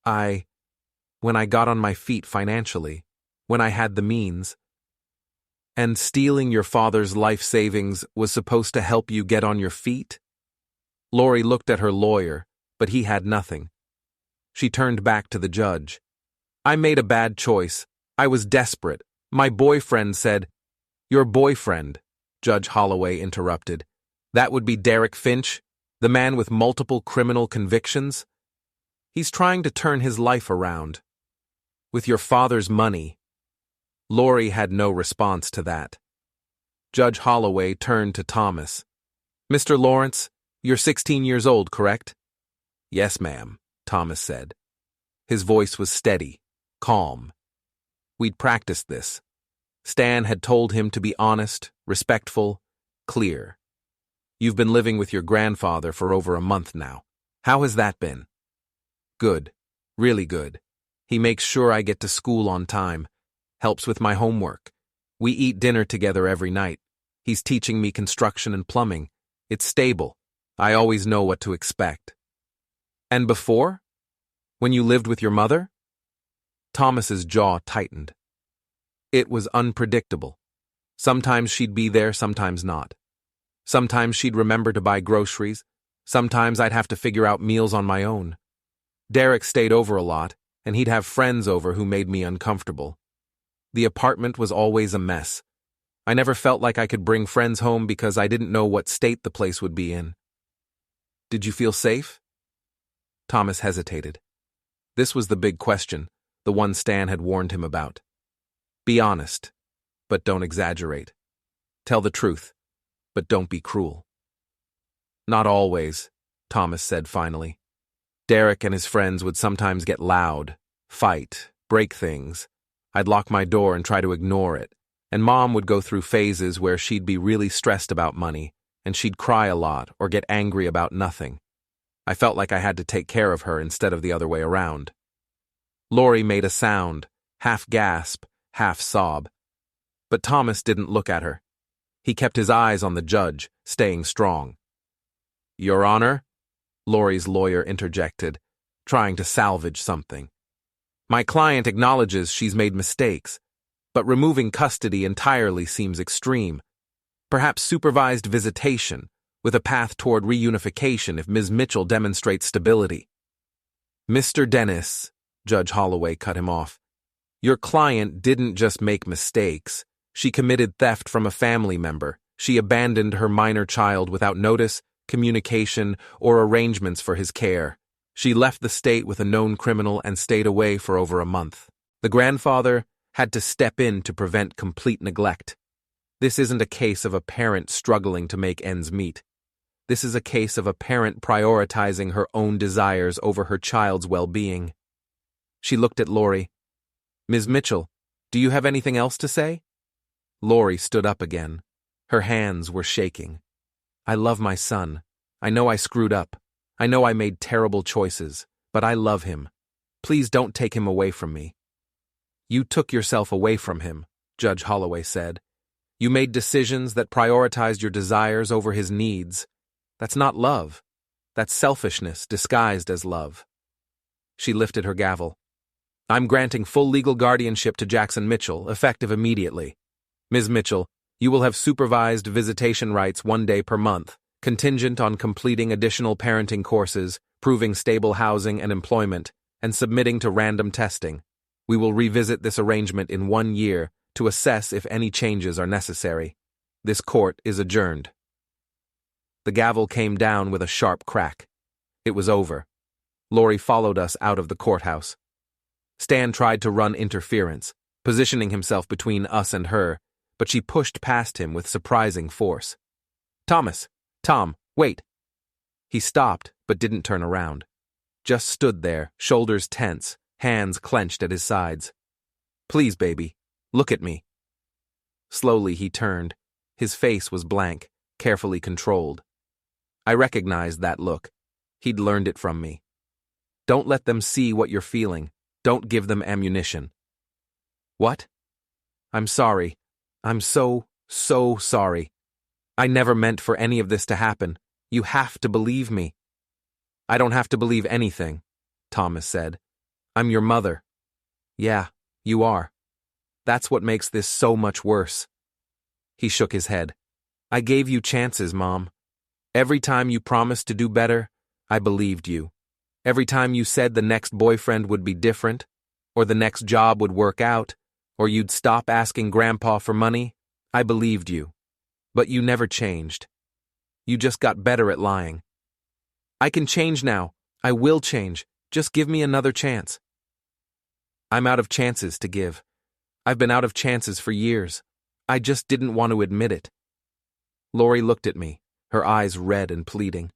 When I got on my feet financially, when I had the means. And stealing your father's life savings was supposed to help you get on your feet? Lori looked at her lawyer, but he had nothing. She turned back to the judge. I made a bad choice. I was desperate. My boyfriend said— Your boyfriend, Judge Holloway interrupted. That would be Derek Finch, the man with multiple criminal convictions? He's trying to turn his life around. With your father's money. Lori had no response to that. Judge Holloway turned to Thomas. Mr. Lawrence, you're 16 years old, correct? Yes, ma'am, Thomas said. His voice was steady, calm. We'd practiced this. Stan had told him to be honest, respectful, clear. You've been living with your grandfather for over a month now. How has that been? Good. Really good. He makes sure I get to school on time. Helps with my homework. We eat dinner together every night. He's teaching me construction and plumbing. It's stable. I always know what to expect. And before? When you lived with your mother? Thomas's jaw tightened. It was unpredictable. Sometimes she'd be there, sometimes not. Sometimes she'd remember to buy groceries. Sometimes I'd have to figure out meals on my own. Derek stayed over a lot, and he'd have friends over who made me uncomfortable. The apartment was always a mess. I never felt like I could bring friends home because I didn't know what state the place would be in. Did you feel safe? Thomas hesitated. This was the big question, the one Stan had warned him about. Be honest, but don't exaggerate. Tell the truth, but don't be cruel. Not always, Thomas said finally. Derek and his friends would sometimes get loud, fight, break things. I'd lock my door and try to ignore it, and Mom would go through phases where she'd be really stressed about money, and she'd cry a lot or get angry about nothing. I felt like I had to take care of her instead of the other way around. Lori made a sound, half gasp, half sob. But Thomas didn't look at her. He kept his eyes on the judge, staying strong. Your Honor, Lori's lawyer interjected, trying to salvage something. My client acknowledges she's made mistakes, but removing custody entirely seems extreme. Perhaps supervised visitation, with a path toward reunification if Ms. Mitchell demonstrates stability. Mr. Dennis, Judge Holloway cut him off, your client didn't just make mistakes. She committed theft from a family member. She abandoned her minor child without notice, communication, or arrangements for his care. She left the state with a known criminal and stayed away for over a month. The grandfather had to step in to prevent complete neglect. This isn't a case of a parent struggling to make ends meet. This is a case of a parent prioritizing her own desires over her child's well-being. She looked at Lori. Ms. Mitchell, do you have anything else to say? Lori stood up again. Her hands were shaking. I love my son. I know I screwed up. I know I made terrible choices, but I love him. Please don't take him away from me. You took yourself away from him, Judge Holloway said. You made decisions that prioritized your desires over his needs. That's not love. That's selfishness disguised as love. She lifted her gavel. I'm granting full legal guardianship to Jackson Mitchell, effective immediately. Ms. Mitchell, you will have supervised visitation rights 1 day per month, contingent on completing additional parenting courses, proving stable housing and employment, and submitting to random testing. We will revisit this arrangement in 1 year to assess if any changes are necessary. This court is adjourned. The gavel came down with a sharp crack. It was over. Lori followed us out of the courthouse. Stan tried to run interference, positioning himself between us and her, but she pushed past him with surprising force. Tom, wait. He stopped, but didn't turn around. Just stood there, shoulders tense, hands clenched at his sides. Please, baby, look at me. Slowly he turned. His face was blank, carefully controlled. I recognized that look. He'd learned it from me. Don't let them see what you're feeling. Don't give them ammunition. What? I'm sorry. I'm so sorry. I never meant for any of this to happen. You have to believe me. I don't have to believe anything, Thomas said. I'm your mother. Yeah, you are. That's what makes this so much worse. He shook his head. I gave you chances, Mom. Every time you promised to do better, I believed you. Every time you said the next boyfriend would be different, or the next job would work out, or you'd stop asking Grandpa for money, I believed you. But you never changed. You just got better at lying. I can change now. I will change. Just give me another chance. I'm out of chances to give. I've been out of chances for years. I just didn't want to admit it. Lori looked at me, her eyes red and pleading.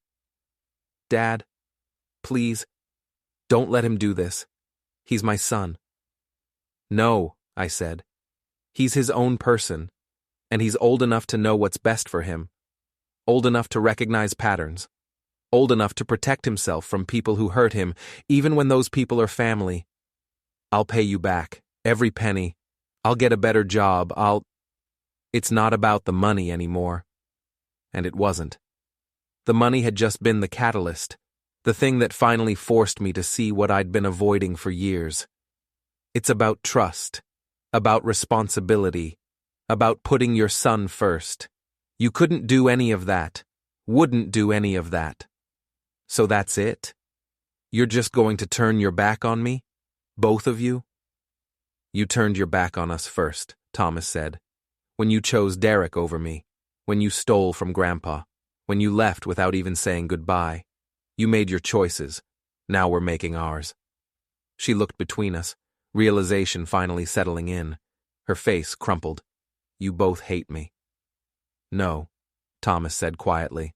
Dad, please, don't let him do this. He's my son. No, I said. He's his own person, and he's old enough to know what's best for him. Old enough to recognize patterns. Old enough to protect himself from people who hurt him, even when those people are family. I'll pay you back, every penny. I'll get a better job. It's not about the money anymore. And it wasn't. The money had just been the catalyst, the thing that finally forced me to see what I'd been avoiding for years. It's about trust, about responsibility, about putting your son first. You couldn't do any of that, wouldn't do any of that. So that's it? You're just going to turn your back on me? Both of you? You turned your back on us first, Thomas said. When you chose Derek over me, when you stole from Grandpa, when you left without even saying goodbye. You made your choices. Now we're making ours. She looked between us, realization finally settling in. Her face crumpled. You both hate me. No, Thomas said quietly.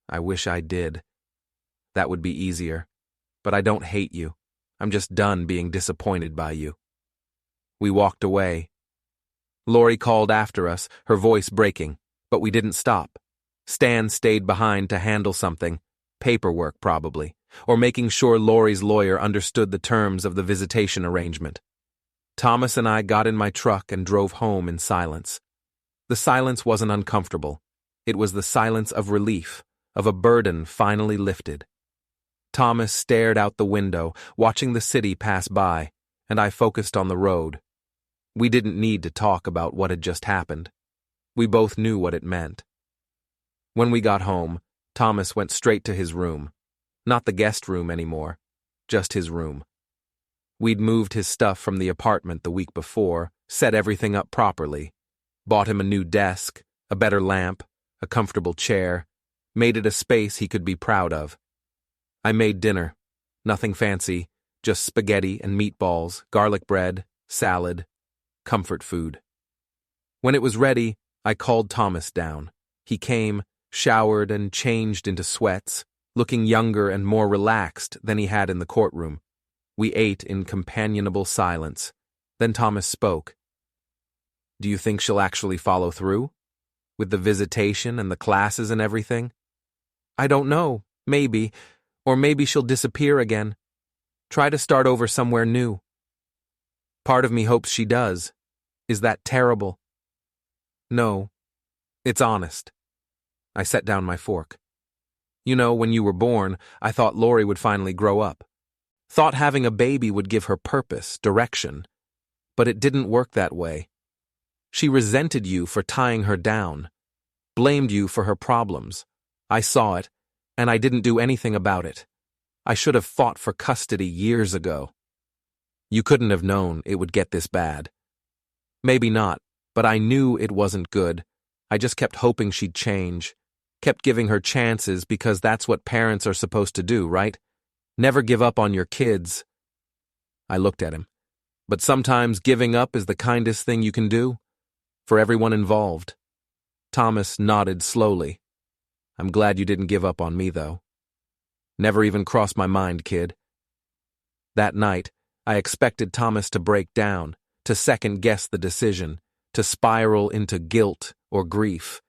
I wish I did. That would be easier. But I don't hate you. I'm just done being disappointed by you. We walked away. Lori called after us, her voice breaking, but we didn't stop. Stan stayed behind to handle something, paperwork probably, or making sure Lori's lawyer understood the terms of the visitation arrangement. Thomas and I got in my truck and drove home in silence. The silence wasn't uncomfortable. It was the silence of relief, of a burden finally lifted. Thomas stared out the window, watching the city pass by, and I focused on the road. We didn't need to talk about what had just happened. We both knew what it meant. When we got home, Thomas went straight to his room. Not the guest room anymore, just his room. We'd moved his stuff from the apartment the week before, set everything up properly, bought him a new desk, a better lamp, a comfortable chair, made it a space he could be proud of. I made dinner. Nothing fancy, just spaghetti and meatballs, garlic bread, salad, comfort food. When it was ready, I called Thomas down. He came, showered and changed into sweats, looking younger and more relaxed than he had in the courtroom. We ate in companionable silence. Then Thomas spoke. Do you think she'll actually follow through? With the visitation and the classes and everything? I don't know. Maybe. Or maybe she'll disappear again. Try to start over somewhere new. Part of me hopes she does. Is that terrible? No. It's honest. I set down my fork. You know, when you were born, I thought Lori would finally grow up. Thought having a baby would give her purpose, direction. But it didn't work that way. She resented you for tying her down, blamed you for her problems. I saw it, and I didn't do anything about it. I should have fought for custody years ago. You couldn't have known it would get this bad. Maybe not, but I knew it wasn't good. I just kept hoping she'd change. Kept giving her chances because that's what parents are supposed to do, right? Never give up on your kids. I looked at him. But sometimes giving up is the kindest thing you can do. For everyone involved. Thomas nodded slowly. I'm glad you didn't give up on me, though. Never even crossed my mind, kid. That night, I expected Thomas to break down, to second-guess the decision, to spiral into guilt or grief.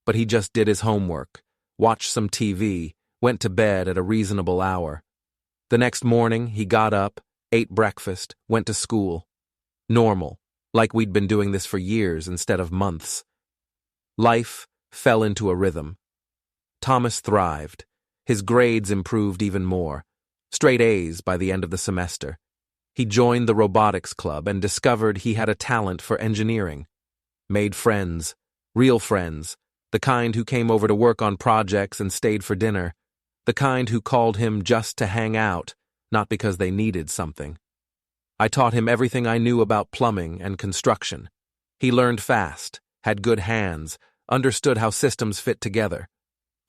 But he just did his homework, watched some TV, went to bed at a reasonable hour. The next morning, he got up, ate breakfast, went to school. Normal, like we'd been doing this for years instead of months. Life fell into a rhythm. Thomas thrived. His grades improved even more. Straight A's by the end of the semester. He joined the robotics club and discovered he had a talent for engineering. Made friends, real friends, the kind who came over to work on projects and stayed for dinner, the kind who called him just to hang out, not because they needed something. I taught him everything I knew about plumbing and construction. He learned fast, had good hands, understood how systems fit together.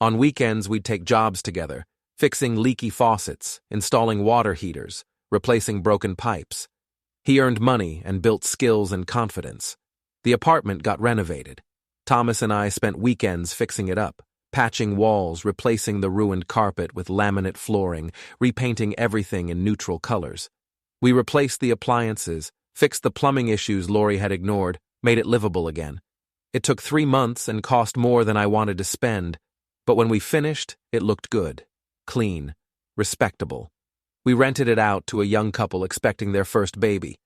On weekends, we'd take jobs together, fixing leaky faucets, installing water heaters, replacing broken pipes. He earned money and built skills and confidence. The apartment got renovated. Thomas and I spent weekends fixing it up, patching walls, replacing the ruined carpet with laminate flooring, repainting everything in neutral colors. We replaced the appliances, fixed the plumbing issues Lori had ignored, made it livable again. It took 3 months and cost more than I wanted to spend, but when we finished, it looked good, clean, respectable. We rented it out to a young couple expecting their first baby.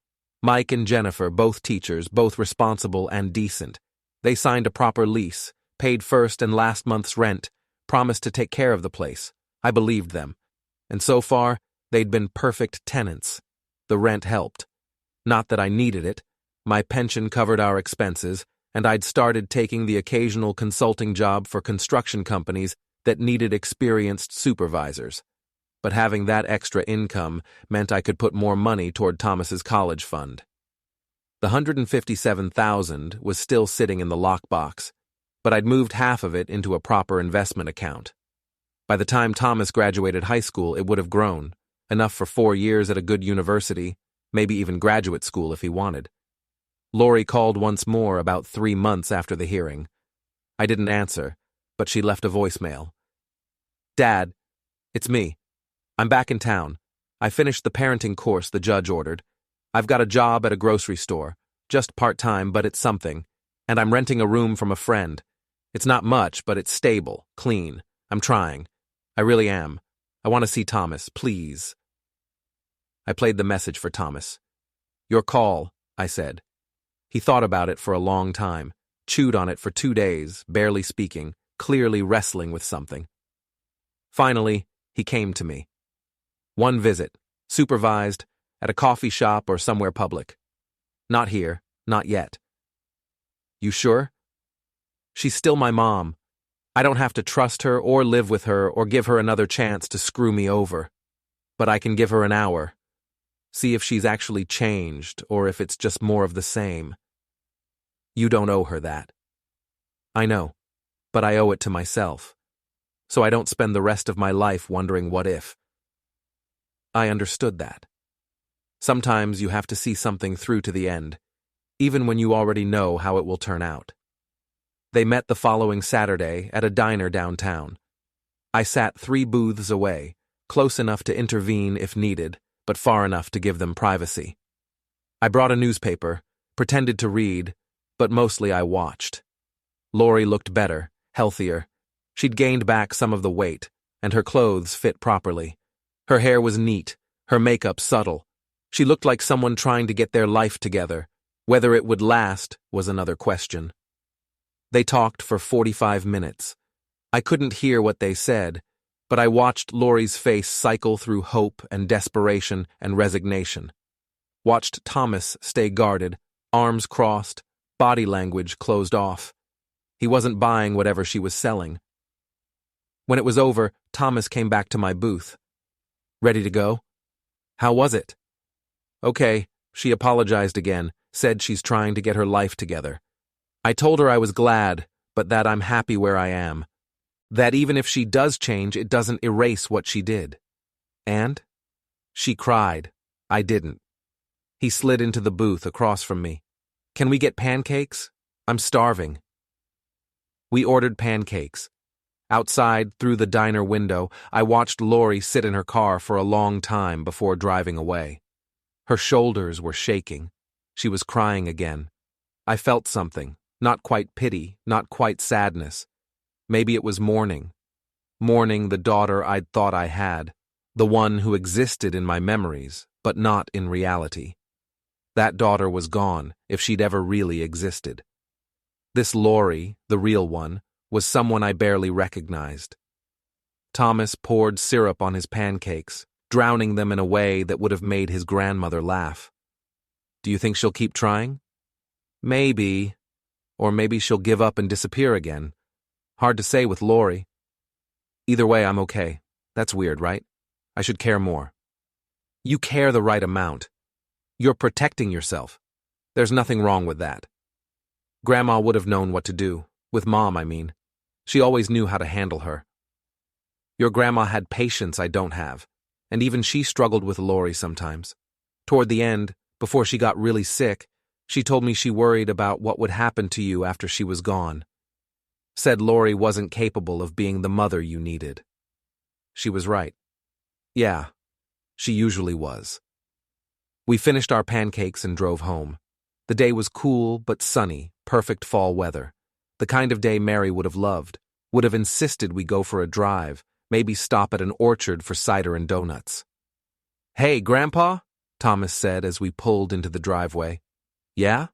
Mike and Jennifer, both teachers, both responsible and decent. They signed a proper lease, paid first and last month's rent, promised to take care of the place. I believed them. And so far, they'd been perfect tenants. The rent helped. Not that I needed it. My pension covered our expenses, and I'd started taking the occasional consulting job for construction companies that needed experienced supervisors. But having that extra income meant I could put more money toward Thomas's college fund. The $157,000 was still sitting in the lockbox, but I'd moved half of it into a proper investment account. By the time Thomas graduated high school, it would have grown, enough for 4 years at a good university, maybe even graduate school if he wanted. Lori called once more about 3 months after the hearing. I didn't answer, but she left a voicemail. Dad, it's me. I'm back in town. I finished the parenting course the judge ordered. I've got a job at a grocery store, just part-time, but it's something, and I'm renting a room from a friend. It's not much, but it's stable, clean. I'm trying. I really am. I want to see Thomas, please. I played the message for Thomas. Your call, I said. He thought about it for a long time, chewed on it for 2 days, barely speaking, clearly wrestling with something. Finally, he came to me. One visit, supervised, at a coffee shop or somewhere public. Not here, not yet. You sure? She's still my mom. I don't have to trust her or live with her or give her another chance to screw me over. But I can give her an hour. See if she's actually changed or if it's just more of the same. You don't owe her that. I know, but I owe it to myself. So I don't spend the rest of my life wondering what if. I understood that. Sometimes you have to see something through to the end, even when you already know how it will turn out. They met the following Saturday at a diner downtown. I sat 3 booths away, close enough to intervene if needed, but far enough to give them privacy. I brought a newspaper, pretended to read, but mostly I watched. Lori looked better, healthier. She'd gained back some of the weight, and her clothes fit properly. Her hair was neat, her makeup subtle. She looked like someone trying to get their life together. Whether it would last was another question. They talked for 45 minutes. I couldn't hear what they said, but I watched Lori's face cycle through hope and desperation and resignation. Watched Thomas stay guarded, arms crossed, body language closed off. He wasn't buying whatever she was selling. When it was over, Thomas came back to my booth. Ready to go? How was it? Okay, she apologized again, said she's trying to get her life together. I told her I was glad, but that I'm happy where I am. That even if she does change, it doesn't erase what she did. And? She cried. I didn't. He slid into the booth across from me. Can we get pancakes? I'm starving. We ordered pancakes. Outside, through the diner window, I watched Lori sit in her car for a long time before driving away. Her shoulders were shaking. She was crying again. I felt something, not quite pity, not quite sadness. Maybe it was mourning. Mourning the daughter I'd thought I had, the one who existed in my memories, but not in reality. That daughter was gone, if she'd ever really existed. This Lori, the real one, was someone I barely recognized. Thomas poured syrup on his pancakes, drowning them in a way that would have made his grandmother laugh. Do you think she'll keep trying? Maybe. Or maybe she'll give up and disappear again. Hard to say with Lori. Either way, I'm okay. That's weird, right? I should care more. You care the right amount. You're protecting yourself. There's nothing wrong with that. Grandma would have known what to do. With Mom, I mean. She always knew how to handle her. Your grandma had patience I don't have, and even she struggled with Lori sometimes. Toward the end, before she got really sick, she told me she worried about what would happen to you after she was gone. Said Lori wasn't capable of being the mother you needed. She was right. Yeah, she usually was. We finished our pancakes and drove home. The day was cool but sunny, perfect fall weather. The kind of day Mary would have loved, would have insisted we go for a drive, maybe stop at an orchard for cider and donuts. Hey, Grandpa, Thomas said as we pulled into the driveway. Yeah?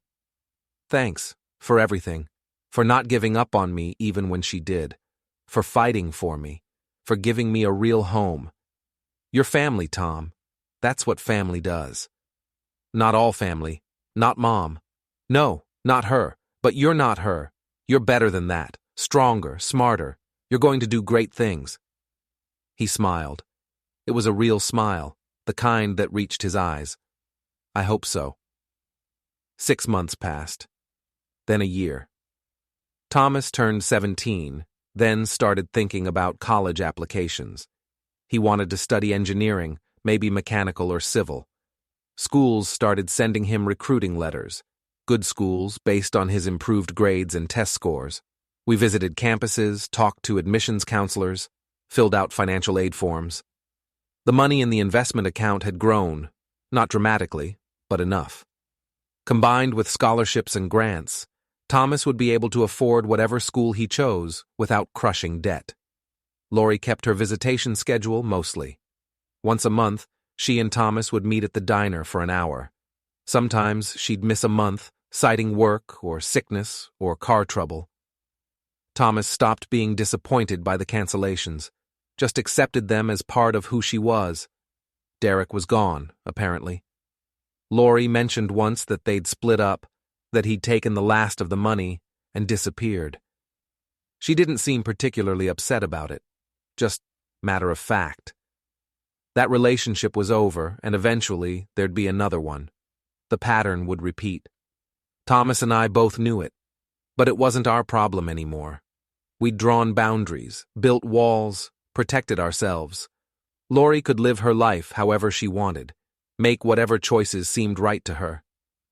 Thanks, for everything, for not giving up on me even when she did, for fighting for me, for giving me a real home. You're family, Tom. That's what family does. Not all family, not Mom. No, not her, but you're not her. You're better than that, stronger, smarter. You're going to do great things. He smiled. It was a real smile, the kind that reached his eyes. I hope so. 6 months passed. Then a year. Thomas turned 17, then started thinking about college applications. He wanted to study engineering, maybe mechanical or civil. Schools started sending him recruiting letters. Good schools based on his improved grades and test scores. We visited campuses, talked to admissions counselors, filled out financial aid forms. The money in the investment account had grown, not dramatically, but enough. Combined with scholarships and grants, Thomas would be able to afford whatever school he chose without crushing debt. Lori kept her visitation schedule mostly. Once a month, she and Thomas would meet at the diner for an hour. Sometimes she'd miss a month, citing work or sickness or car trouble. Thomas stopped being disappointed by the cancellations, just accepted them as part of who she was. Derek was gone, apparently. Lori mentioned once that they'd split up, that he'd taken the last of the money and disappeared. She didn't seem particularly upset about it, just matter of fact. That relationship was over, and eventually there'd be another one. The pattern would repeat. Thomas and I both knew it, but it wasn't our problem anymore. We'd drawn boundaries, built walls, protected ourselves. Lori could live her life however she wanted, make whatever choices seemed right to her.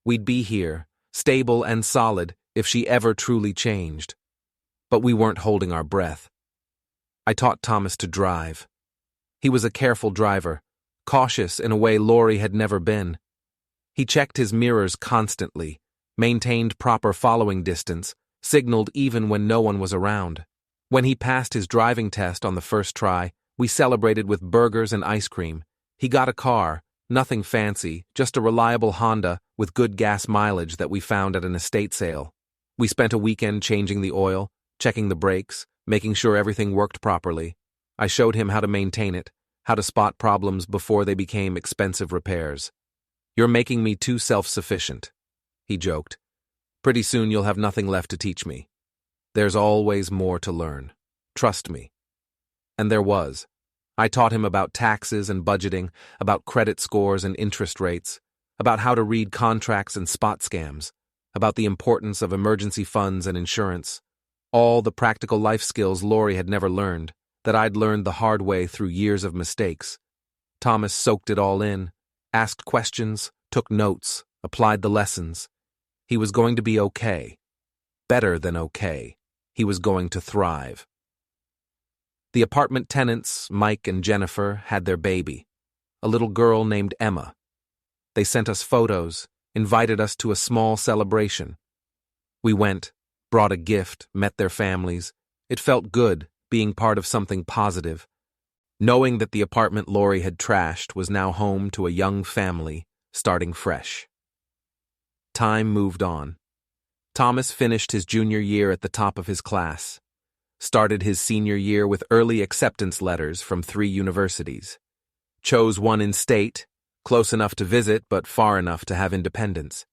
We'd be here, stable and solid, if she ever truly changed. But we weren't holding our breath. I taught Thomas to drive. He was a careful driver, cautious in a way Lori had never been. He checked his mirrors constantly, maintained proper following distance, signaled even when no one was around. When he passed his driving test on the first try, we celebrated with burgers and ice cream. He got a car, nothing fancy, just a reliable Honda with good gas mileage that we found at an estate sale. We spent a weekend changing the oil, checking the brakes, making sure everything worked properly. I showed him how to maintain it, how to spot problems before they became expensive repairs. "You're making me too self-sufficient," he joked. "Pretty soon you'll have nothing left to teach me. There's always more to learn. Trust me." And there was. I taught him about taxes and budgeting, about credit scores and interest rates, about how to read contracts and spot scams, about the importance of emergency funds and insurance, all the practical life skills Lori had never learned, that I'd learned the hard way through years of mistakes. Thomas soaked it all in, asked questions, took notes, applied the lessons. He was going to be okay. Better than okay. He was going to thrive. The apartment tenants, Mike and Jennifer, had their baby, a little girl named Emma. They sent us photos, invited us to a small celebration. We went, brought a gift, met their families. It felt good, being part of something positive. Knowing that the apartment Lori had trashed was now home to a young family, starting fresh. Time moved on. Thomas finished his junior year at the top of his class. Started his senior year with early acceptance letters from 3 universities. Chose one in state, close enough to visit but far enough to have independence.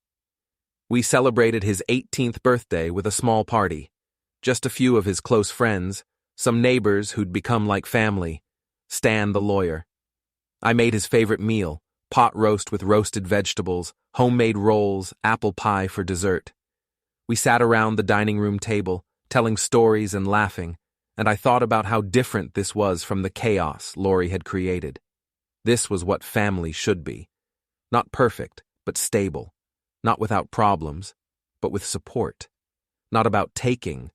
We celebrated his 18th birthday with a small party. Just a few of his close friends, some neighbors who'd become like family, Stan the lawyer. I made his favorite meal, pot roast with roasted vegetables, homemade rolls, apple pie for dessert. We sat around the dining room table, telling stories and laughing, and I thought about how different this was from the chaos Lori had created. This was what family should be. Not perfect, but stable. Not without problems, but with support. Not about taking,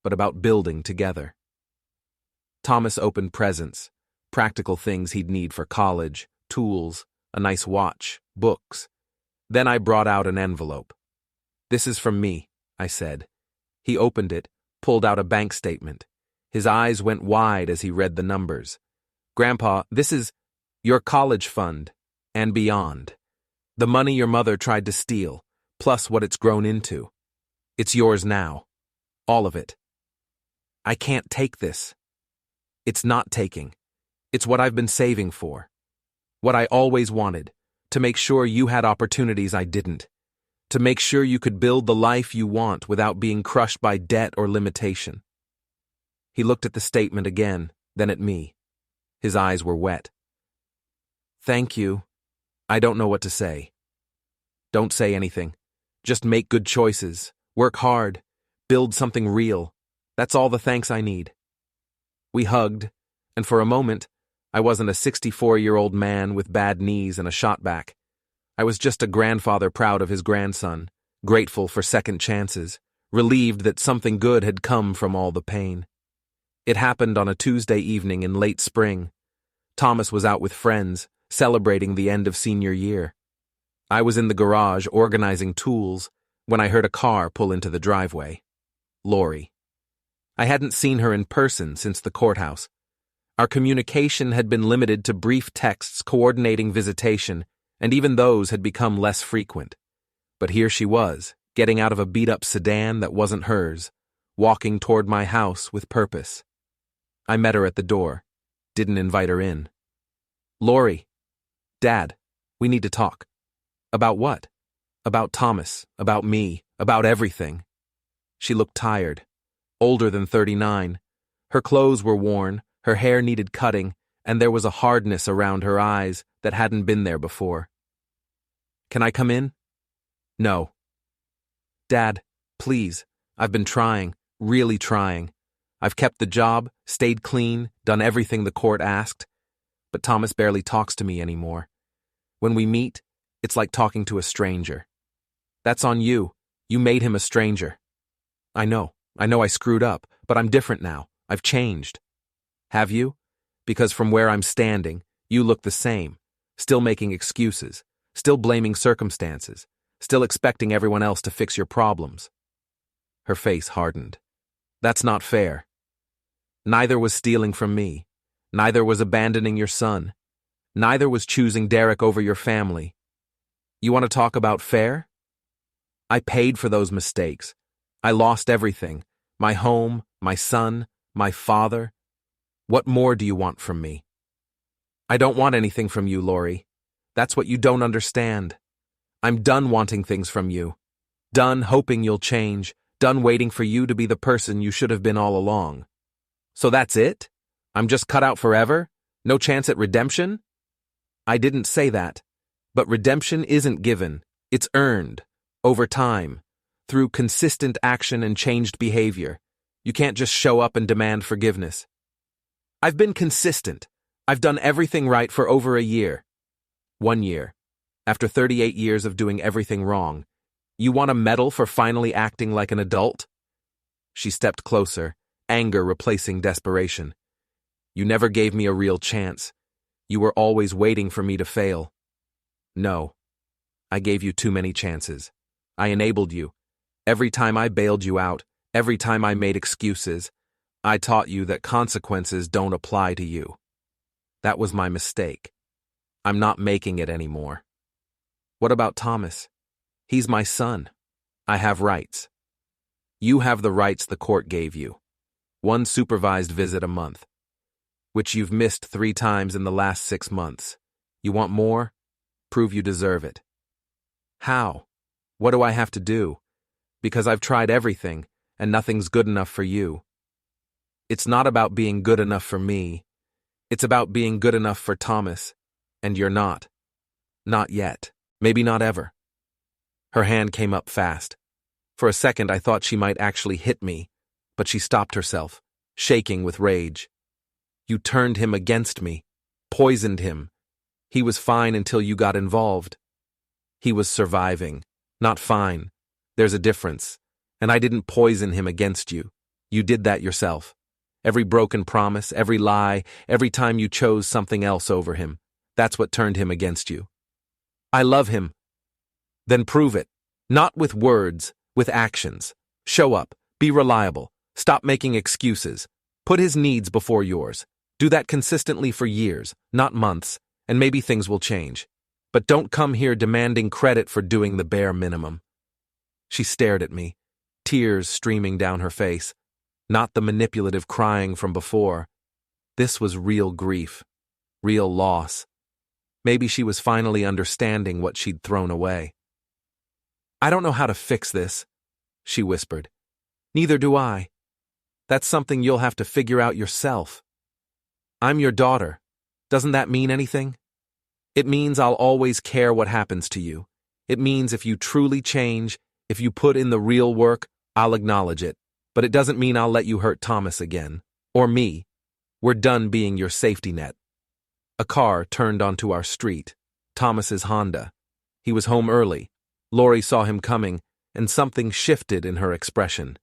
but about building together. Thomas opened presents, practical things he'd need for college, tools, a nice watch, books. Then I brought out an envelope. "This is from me," I said. He opened it, pulled out a bank statement. His eyes went wide as he read the numbers. "Grandpa, this is your college fund, and beyond. The money your mother tried to steal, plus what it's grown into. It's yours now. All of it. I can't take this. It's not taking. It's what I've been saving for. What I always wanted, to make sure you had opportunities I didn't. To make sure you could build the life you want without being crushed by debt or limitation." He looked at the statement again, then at me. His eyes were wet. "Thank you. I don't know what to say." "Don't say anything. Just make good choices, work hard, build something real. That's all the thanks I need." We hugged, and for a moment, I wasn't a 64-year-old man with bad knees and a shot back. I was just a grandfather proud of his grandson, grateful for second chances, relieved that something good had come from all the pain. It happened on a Tuesday evening in late spring. Thomas was out with friends, celebrating the end of senior year. I was in the garage organizing tools when I heard a car pull into the driveway. Lori. I hadn't seen her in person since the courthouse. Our communication had been limited to brief texts coordinating visitation, and even those had become less frequent. But here she was, getting out of a beat-up sedan that wasn't hers, walking toward my house with purpose. I met her at the door, didn't invite her in. "Lori, Dad, we need to talk." "About what?" "About Thomas, about me, about everything." She looked tired, older than 39. Her clothes were worn, her hair needed cutting, and there was a hardness around her eyes that hadn't been there before. "Can I come in?" "No." "Dad, please, I've been trying, really trying. I've kept the job, stayed clean, done everything the court asked, but Thomas barely talks to me anymore. When we meet, it's like talking to a stranger. That's on you. You made him a stranger." I know I screwed up, but I'm different now. I've changed." "Have you? Because from where I'm standing, you look the same, still making excuses, still blaming circumstances, still expecting everyone else to fix your problems." Her face hardened. "That's not fair. Neither was stealing from me. Neither was abandoning your son. Neither was choosing Derek over your family. You want to talk about fair? I paid for those mistakes. I lost everything. My home, my son, my father. What more do you want from me? I don't want anything from you, Lori. That's what you don't understand. I'm done wanting things from you. Done hoping you'll change. Done waiting for you to be the person you should have been all along. So that's it? I'm just cut out forever? No chance at redemption? I didn't say that. But redemption isn't given. It's earned. Over time. Through consistent action and changed behavior. You can't just show up and demand forgiveness. I've been consistent. I've done everything right for over a year. 1 year. After 38 years of doing everything wrong. You want a medal for finally acting like an adult? She stepped closer, anger replacing desperation. You never gave me a real chance. You were always waiting for me to fail. No. I gave you too many chances. I enabled you. Every time I bailed you out, every time I made excuses, I taught you that consequences don't apply to you. That was my mistake. I'm not making it anymore. What about Thomas? He's my son. I have rights. You have the rights the court gave you. 1 supervised visit a month, which you've missed 3 times in the last 6 months. You want more? Prove you deserve it. How? What do I have to do? Because I've tried everything, and nothing's good enough for you. It's not about being good enough for me. It's about being good enough for Thomas, and you're not. Not yet. Maybe not ever. Her hand came up fast. For a second I thought she might actually hit me, but she stopped herself, shaking with rage. You turned him against me, poisoned him. He was fine until you got involved. He was surviving, not fine. There's a difference. And I didn't poison him against you. You did that yourself. Every broken promise, every lie, every time you chose something else over him. That's what turned him against you. I love him. Then prove it. Not with words, with actions. Show up. Be reliable. Stop making excuses. Put his needs before yours. Do that consistently for years, not months, and maybe things will change. But don't come here demanding credit for doing the bare minimum. She stared at me, tears streaming down her face. Not the manipulative crying from before. This was real grief, real loss. Maybe she was finally understanding what she'd thrown away. I don't know how to fix this, she whispered. Neither do I. That's something you'll have to figure out yourself. I'm your daughter. Doesn't that mean anything? It means I'll always care what happens to you. It means if you truly change, if you put in the real work, I'll acknowledge it. But it doesn't mean I'll let you hurt Thomas again. Or me. We're done being your safety net. A car turned onto our street. Thomas's Honda. He was home early. Lori saw him coming, and something shifted in her expression.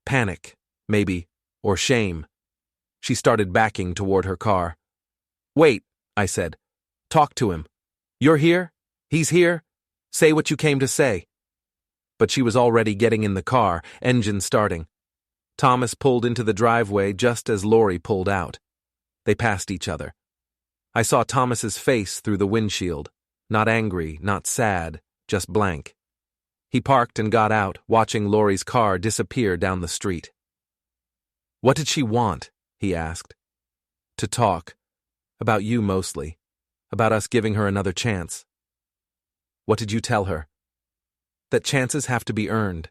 Panic, maybe, or shame. She started backing toward her car. Wait, I said. Talk to him. You're here? He's here? Say what you came to say. But she was already getting in the car, engine starting. Thomas pulled into the driveway just as Lori pulled out. They passed each other. I saw Thomas's face through the windshield. Not angry, not sad, just blank. He parked and got out, watching Lori's car disappear down the street. What did she want? He asked. To talk. About you mostly. About us giving her another chance. What did you tell her? That chances have to be earned.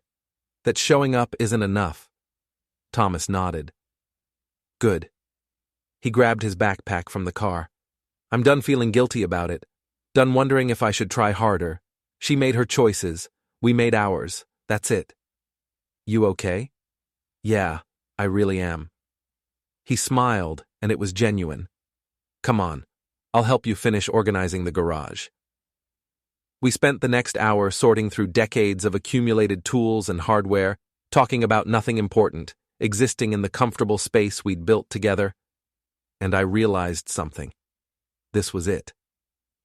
That showing up isn't enough. Thomas nodded. Good. He grabbed his backpack from the car. I'm done feeling guilty about it. Done wondering if I should try harder. She made her choices. We made ours. That's it. You okay? Yeah, I really am. He smiled, and it was genuine. Come on. I'll help you finish organizing the garage. We spent the next hour sorting through decades of accumulated tools and hardware, talking about nothing important, existing in the comfortable space we'd built together. And I realized something. This was it.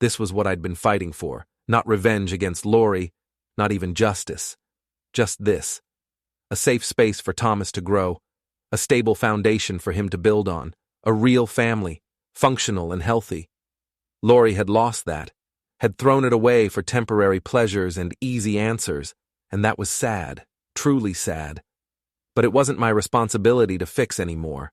This was what I'd been fighting for. Not revenge against Lori, not even justice. Just this. A safe space for Thomas to grow. A stable foundation for him to build on. A real family, functional and healthy. Lori had lost that, had thrown it away for temporary pleasures and easy answers, and that was sad, truly sad. But it wasn't my responsibility to fix anymore.